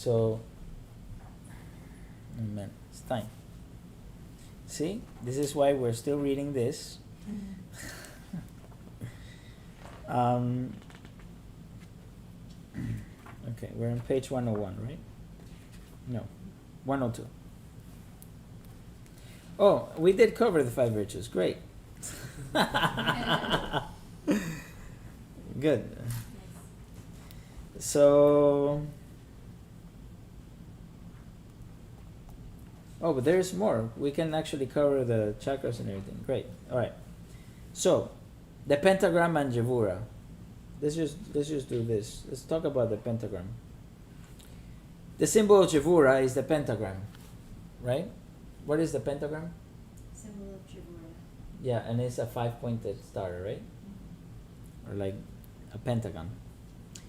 So, man, it's time. See, this is why we're still reading this. Okay, we're on page 101, right? No, 102. Oh, we did cover the 5 virtues. Great. Good. So, oh, but there's more. We can actually cover the chakras and everything. Great. All right. So, the pentagram and Gevurah. Let's just do this. Let's talk about the pentagram. The symbol of Gevurah is the pentagram, right? What is the pentagram? Symbol of Gevurah. Yeah, and it's a 5-pointed star, right? Or like a pentagon.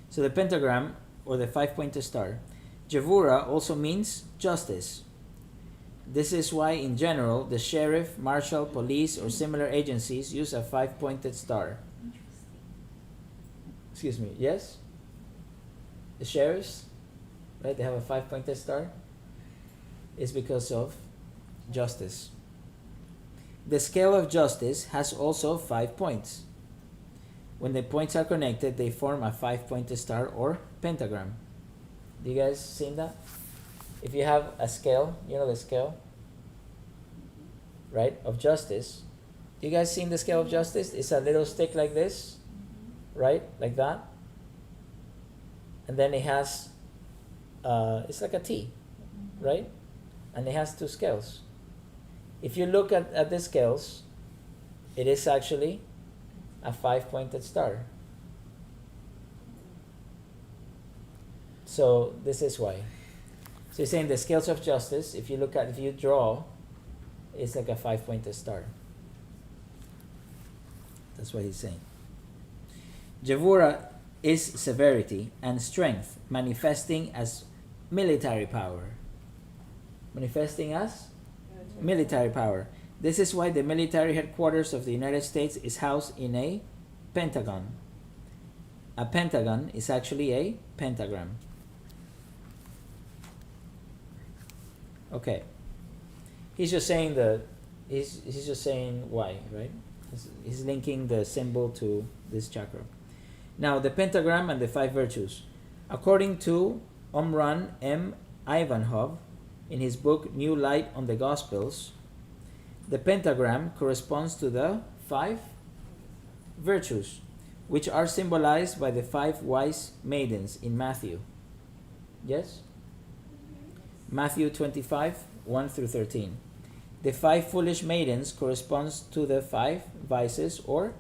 So the pentagram, or the 5-pointed star, Gevurah also means justice. This is why, in general, the sheriff, marshal, police, or similar agencies use a 5-pointed star. Interesting. Excuse me, yes? The sheriffs, right, they have a 5-pointed star. It's because of justice. The scale of justice has also 5 points. When the points are connected, they form a 5-pointed star or pentagram. Do you guys seen that? If you have a scale, you know the scale, right, of justice. Do you guys seen the scale of justice? It's a little stick like this, right, like that. And then it has, it's like a T, right? And it has 2 scales. If you look at the scales, it is actually a 5-pointed star. So this is why. So you're saying the scales of justice, if you draw, it's like a 5-pointed star. That's what he's saying. Gevurah is severity and strength, manifesting as military power. Manifesting as military power. This is why the military headquarters of the United States is housed in a pentagon. A pentagon is actually a pentagram. Okay. He's just saying he's just saying why, right? He's linking the symbol to this chakra. Now, the pentagram and the 5 virtues. According to Omran M. Ivanhov, in his book New Light on the Gospels, the pentagram corresponds to the 5 virtues, which are symbolized by the 5 wise maidens in Matthew. Yes? Matthew 25, 1 through 13. The 5 foolish maidens corresponds to the 5 vices or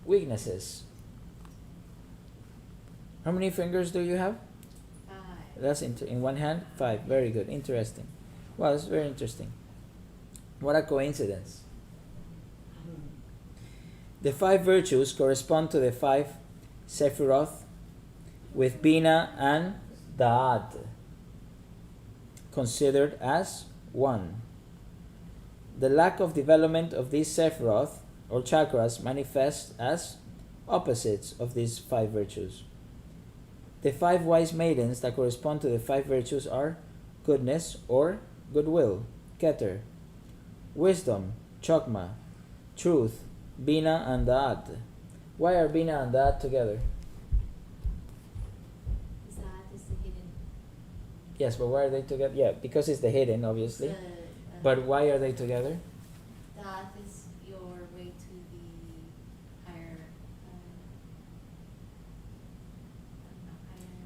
weaknesses. How many fingers do you have? 5. That's in one hand? 5. Very good. Interesting. Well, it's very interesting. What a coincidence. The 5 virtues correspond to the 5 Sephiroth with Bina and Da'at considered as 1. The lack of development of these Sephiroth or chakras manifests as opposites of these 5 virtues. The 5 wise maidens that correspond to the 5 virtues are goodness or goodwill, Keter, wisdom, Chokma, truth, Bina and Da'at. Why are Bina and Da'at together? That is the hidden. Yes, but why are they together? Yeah, because it's the hidden, obviously. But why are they together? That is your way to the higher.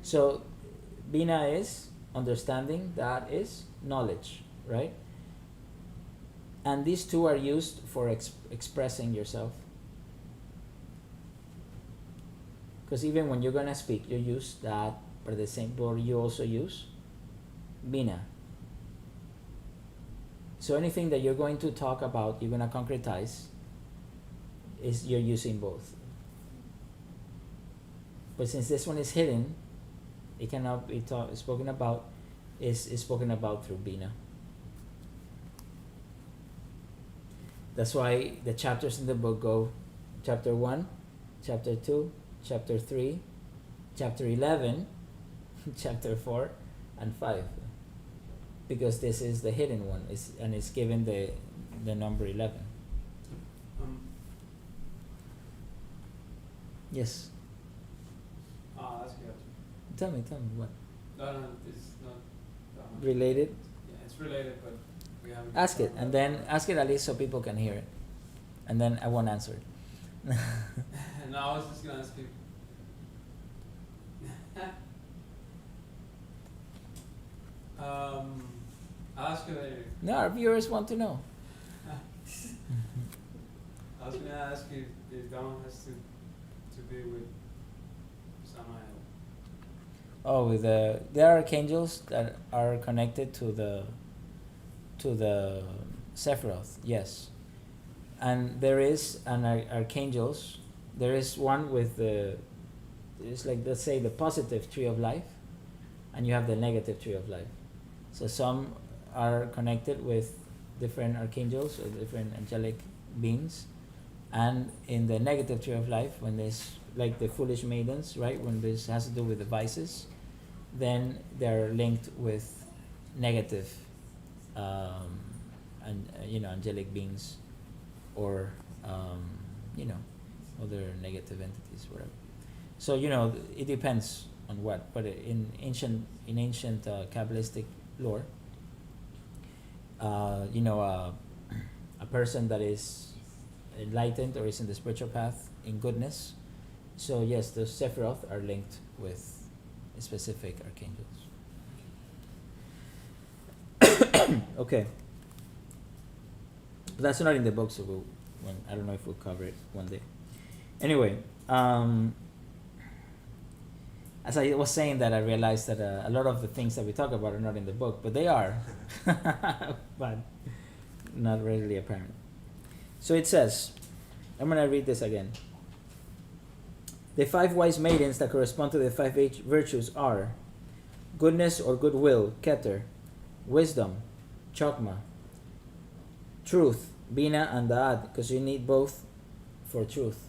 So, Bina is understanding, Da'at is knowledge, right? And these 2 are used for expressing yourself. Because even when you're going to speak, you use that, but the same, or you also use Bina. So anything that you're going to talk about, you're going to concretize, is you're using both. But since this one is hidden, it cannot be spoken about, is spoken about through Bina. That's why the chapters in the book go chapter 1, chapter 2, chapter 3, chapter 11, chapter 4 and 5, because this is the hidden one, and it's given the number 11. Yes. I'll ask you. Tell me what. No, it's not that much. Related? Yeah, it's related, but we haven't. Ask it, and then ask it at least so people can hear it, and then I won't answer it. No, I was just gonna ask you. I'll ask you later. No, our viewers want to know. I was gonna ask you if that one has to be with Samael. Oh, with there are archangels that are connected to the Sephiroth, yes, and there is an archangels. There is one with it's like, let's say, the positive tree of life, and you have the negative tree of life. So some are connected with different archangels or different angelic beings, and in the negative tree of life, when there's like the foolish maidens, right? When this has to do with the vices, then they're linked with negative, and angelic beings, or other negative entities, whatever. So it depends on what, but in ancient Kabbalistic lore, a person that is enlightened or is in the spiritual path in goodness. So yes, the Sephiroth are linked with specific archangels. Okay, but that's not in the book, so I don't know if we'll cover it one day. Anyway, as I was saying that, I realized that a lot of the things that we talk about are not in the book, but they are, but not readily apparent. So it says, I'm going to read this again. The 5 wise maidens that correspond to the 5 virtues are goodness or goodwill, Keter, wisdom, Chokma, truth, Bina and Da'at, because you need both for truth.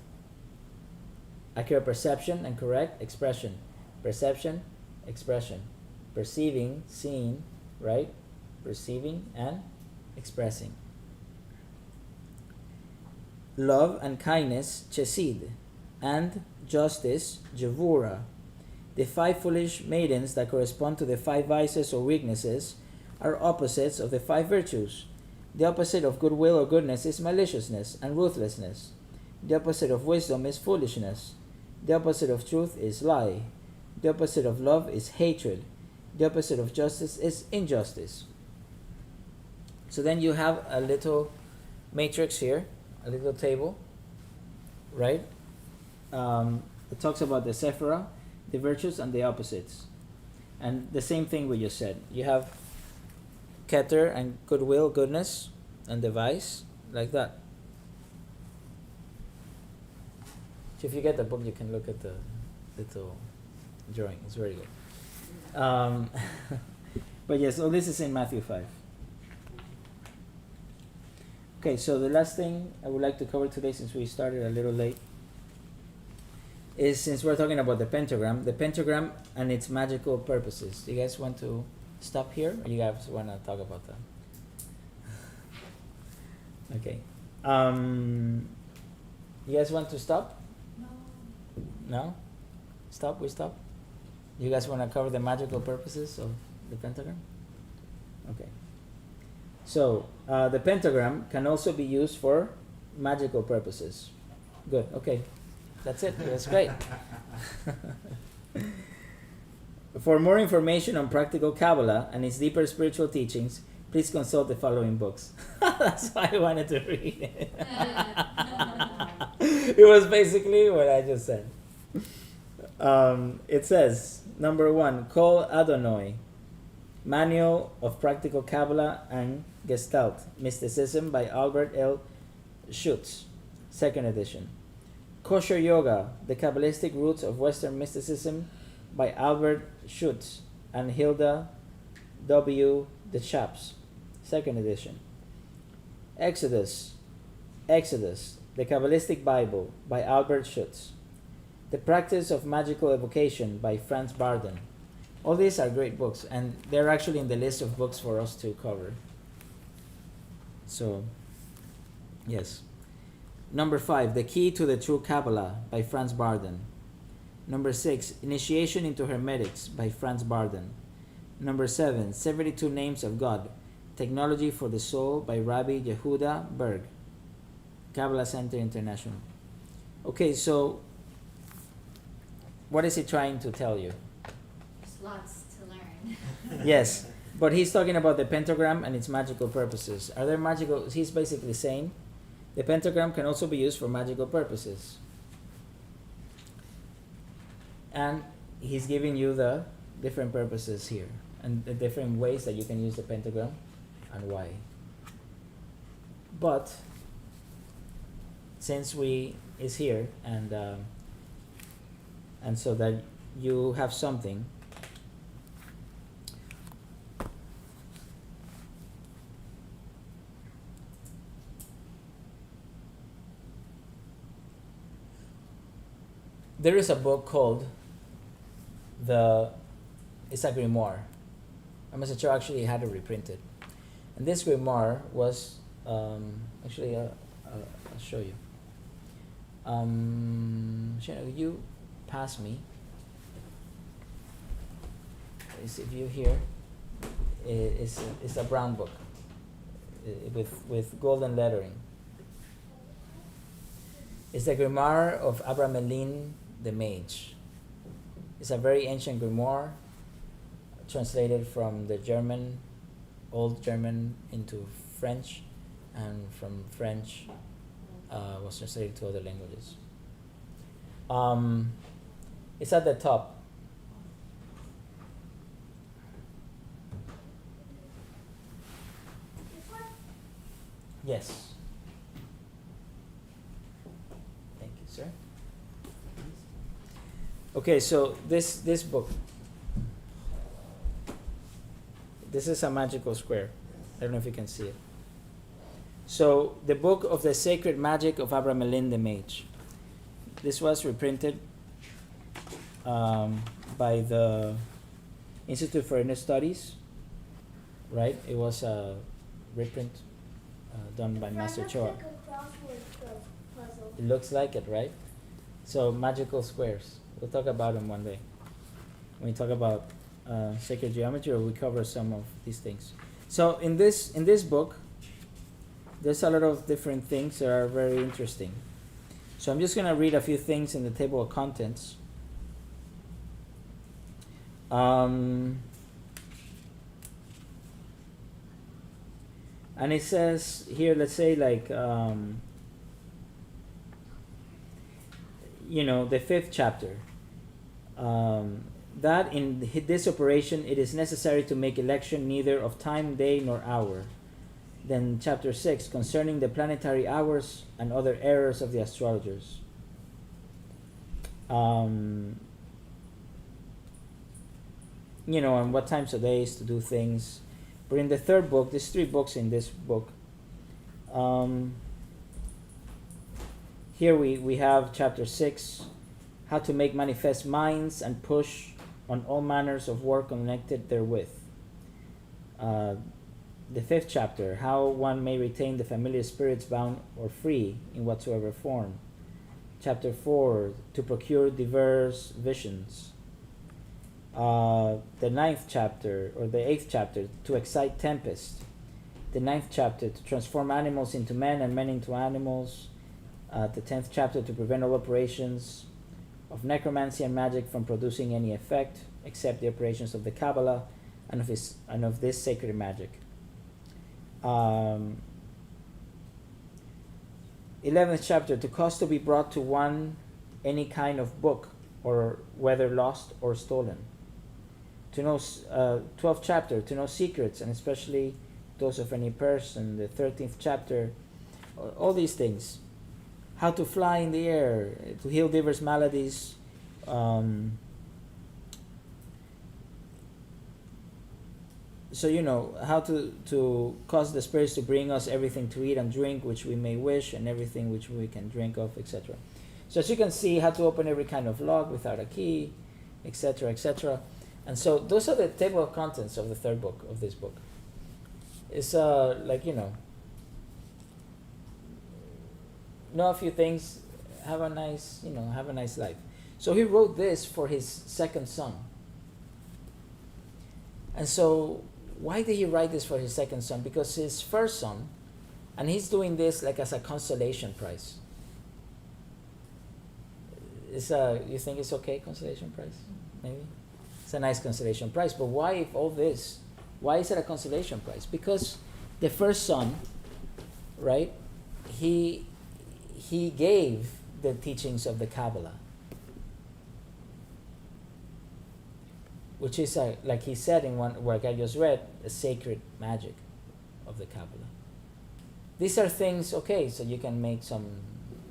Accurate perception and correct expression. Perception, expression. Perceiving, seeing, right? Perceiving and expressing. Love and kindness, Chesed, and justice, Gevurah. The 5 foolish maidens that correspond to the 5 vices or weaknesses are opposites of the 5 virtues. The opposite of goodwill or goodness is maliciousness and ruthlessness. The opposite of wisdom is foolishness. The opposite of truth is lie. The opposite of love is hatred. The opposite of justice is injustice. So then you have a little matrix here, a little table, right? It talks about the Sephira, the virtues, and the opposites. And the same thing we just said. You have Keter and goodwill, goodness, and the vice, like that. So if you get the book, you can look at the little drawing. It's very good. But yes, all this is in Matthew 5. Okay, so the last thing I would like to cover today, since we started a little late, is, since we're talking about the pentagram and its magical purposes. Do you guys want to stop here, or you guys want to talk about that? Okay. You guys want to stop? No? Stop? We stop? You guys want to cover the magical purposes of the pentagram? Okay. So, the pentagram can also be used for magical purposes. Good. Okay. That's it. That's great. For more information on practical Kabbalah and its deeper spiritual teachings, please consult the following books. That's why I wanted to read it. It was basically what I just said. It says, number 1, Kol Adonai, Manual of Practical Kabbalah and Gestalt, Mysticism by Albert L. Schutz, 2nd edition. Kosher Yoga, The Kabbalistic Roots of Western Mysticism by Albert Schutz and Hilda W. de Chaps, 2nd edition. Exodus, The Kabbalistic Bible by Albert Schutz. The Practice of Magical Evocation by Franz Barden. All these are great books, and they're actually in the list of books for us to cover. So, yes. Number 5, The Key to the True Kabbalah by Franz Barden. Number 6, Initiation into Hermetics by Franz Barden. Number 7, 72 Names of God, Technology for the Soul by Rabbi Yehuda Berg, Kabbalah Center International. Okay, so what is he trying to tell you? There's lots to learn. Yes, but he's talking about the pentagram and its magical purposes. Are there magical? He's basically saying the pentagram can also be used for magical purposes. And he's giving you the different purposes here and the different ways that you can use the pentagram and why. But since we is here and so that you have something, there is a book called it's a grimoire. Master Choa actually had it reprinted, and this grimoire was actually I'll show you. Shannon, will you pass me? Is if you here, it's a brown book with golden lettering. It's the grimoire of Abramelin the Mage. It's a very ancient grimoire, translated from the German, Old German into French, and from French was translated to other languages. It's at the top. Yes. Thank you, sir. Okay, so this book. This is a magical square. I don't know if you can see it. So, the book of the sacred magic of Abramelin the Mage. This was reprinted by the Institute for Inner Studies, right? It was a reprint done by Master Choa. It looks like it, right? So, magical squares. We'll talk about them one day. When we talk about sacred geometry, or we cover some of these things. So in this book, there's a lot of different things that are very interesting. So I'm just going to read a few things in the table of contents. And it says here, let's say like, the 5th chapter. That in this operation it is necessary to make election neither of time, day, nor hour. Then chapter 6, concerning the planetary hours and other errors of the astrologers. And what times of days to do things. But in the 3rd book, there's 3 books in this book. Here we have chapter 6, how to make manifest minds and push on all manners of work connected therewith. The 5th chapter, how one may retain the familiar spirits bound or free in whatsoever form. Chapter 4, to procure diverse visions. The 9th chapter, or the 8th chapter, to excite tempest. The 9th chapter, to transform animals into men and men into animals. The 10th chapter, to prevent all operations of necromancy and magic from producing any effect except the operations of the Kabbalah and of this sacred magic. 11th chapter, to cause to be brought to one any kind of book, or whether lost or stolen. To know 12th chapter, to know secrets, and especially those of any person. The 13th chapter, all these things. How to fly in the air, to heal diverse maladies. So how to cause the spirits to bring us everything to eat and drink which we may wish, and everything which we can drink of, etc. So as you can see, how to open every kind of lock without a key, etc., etc. And so those are the table of contents of the third book of this book. It's like, know a few things, have a nice life. So he wrote this for his second son. And so why did he write this for his second son? Because his first son, and he's doing this like as a consolation prize. You think it's okay, consolation prize? Maybe? It's a nice consolation prize. But why is it a consolation prize? Because the first son, right, he gave the teachings of the Kabbalah, which is, like he said in one work I just read, a sacred magic of the Kabbalah. These are things, okay, so you can make some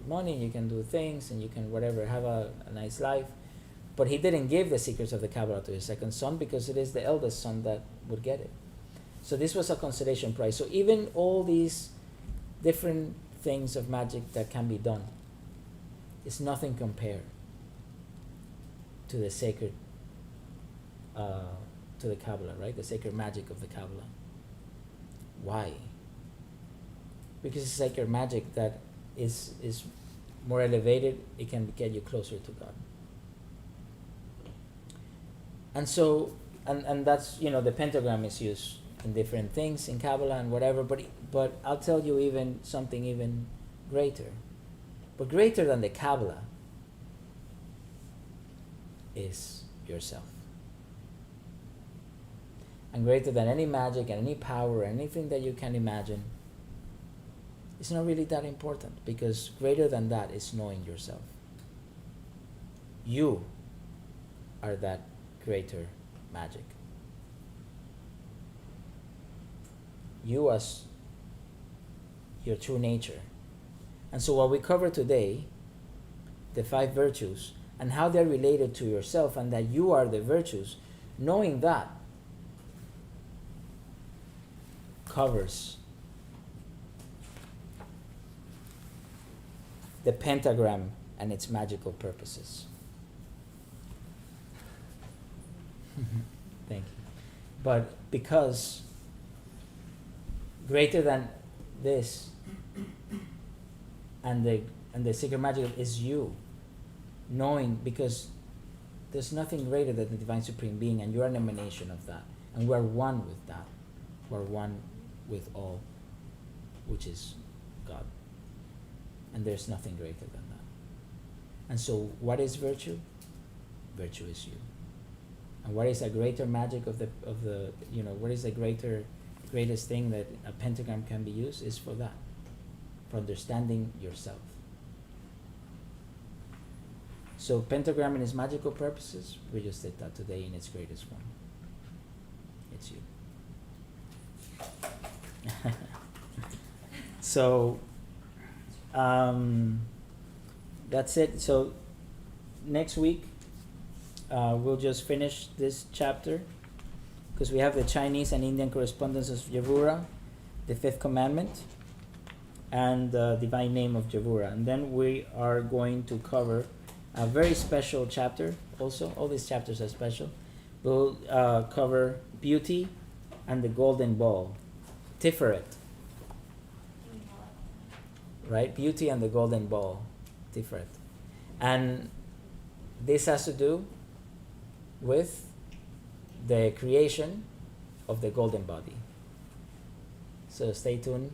money, you can do things, and you can whatever, have a nice life. But he didn't give the secrets of the Kabbalah to his second son because it is the eldest son that would get it. So this was a consolation prize. So even all these different things of magic that can be done is nothing compared to the sacred, to the Kabbalah, right? The sacred magic of the Kabbalah. Why? Because it's sacred magic that is more elevated. It can get you closer to God. And so, and that's, the pentagram is used in different things in Kabbalah and whatever, but I'll tell you even something even greater. But greater than the Kabbalah is yourself. And greater than any magic and any power or anything that you can imagine, it's not really that important, because greater than that is knowing yourself. You are that greater magic. You as your true nature. And so what we cover today, the 5 virtues, and how they're related to yourself, and that you are the virtues, knowing that covers the pentagram and its magical purposes. Thank you. But because greater than this and the secret magic is you, knowing, because there's nothing greater than the Divine Supreme Being, and you're an emanation of that, and we're one with that. We're one with all, which is God. And there's nothing greater than that. And so what is virtue? Virtue is you. And what is a greater magic of the what is the greatest thing that a pentagram can be used is for that, for understanding yourself. So pentagram and its magical purposes, we just did that today in its greatest form. It's you. So that's it. So next week we'll just finish this chapter, because we have the Chinese and Indian correspondence of Gevurah, the 5th commandment, and the divine name of Gevurah. And then we are going to cover a very special chapter also. All these chapters are special. We'll cover beauty and the golden ball, Tiferet. Right? Beauty and the golden ball, Tiferet. And this has to do with the creation of the golden body. So stay tuned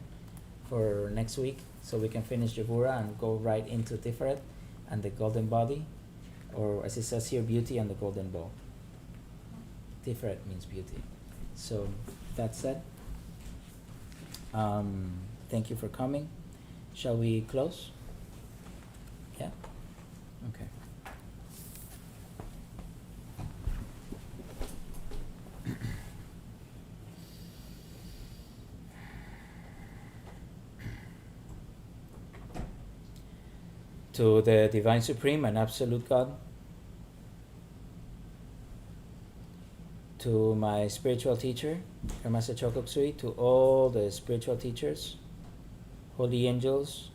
for next week so we can finish Gevurah and go right into Tiferet and the golden body, or as it says here, beauty and the golden ball. Tiferet means beauty. So that's it. Thank you for coming. Shall we close? Yeah? Okay. To the Divine Supreme and Absolute God, to my spiritual teacher, Master Choa Kok Sui, to all the spiritual teachers, holy angels,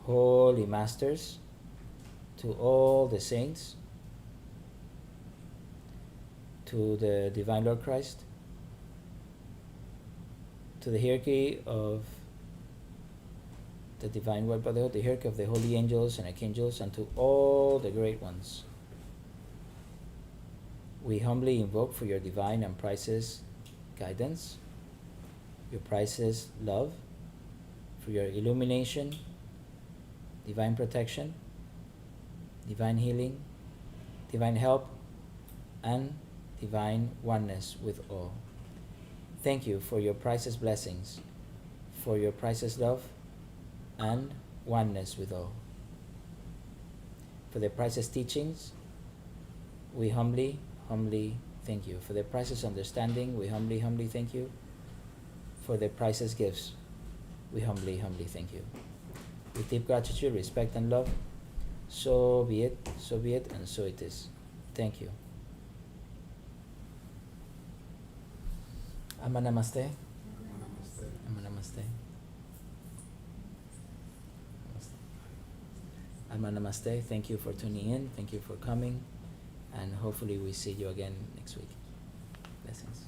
holy masters, to all the saints, to the Divine Lord Christ, to the hierarchy of the Divine World Brotherhood, the hierarchy of the holy angels and archangels, and to all the great ones. We humbly invoke for your divine and priceless guidance, your priceless love, for your illumination, divine protection, divine healing, divine help, and divine oneness with all. Thank you for your priceless blessings, for your priceless love, and oneness with all. For the priceless teachings, we humbly thank you. For the priceless understanding, we humbly thank you. For the priceless gifts, we humbly thank you. With deep gratitude, respect, and love, so be it, and so it is. Thank you. Ama Namaste. Ama Namaste. Ama Namaste. Thank you for tuning in. Thank you for coming. And hopefully we see you again next week. Blessings.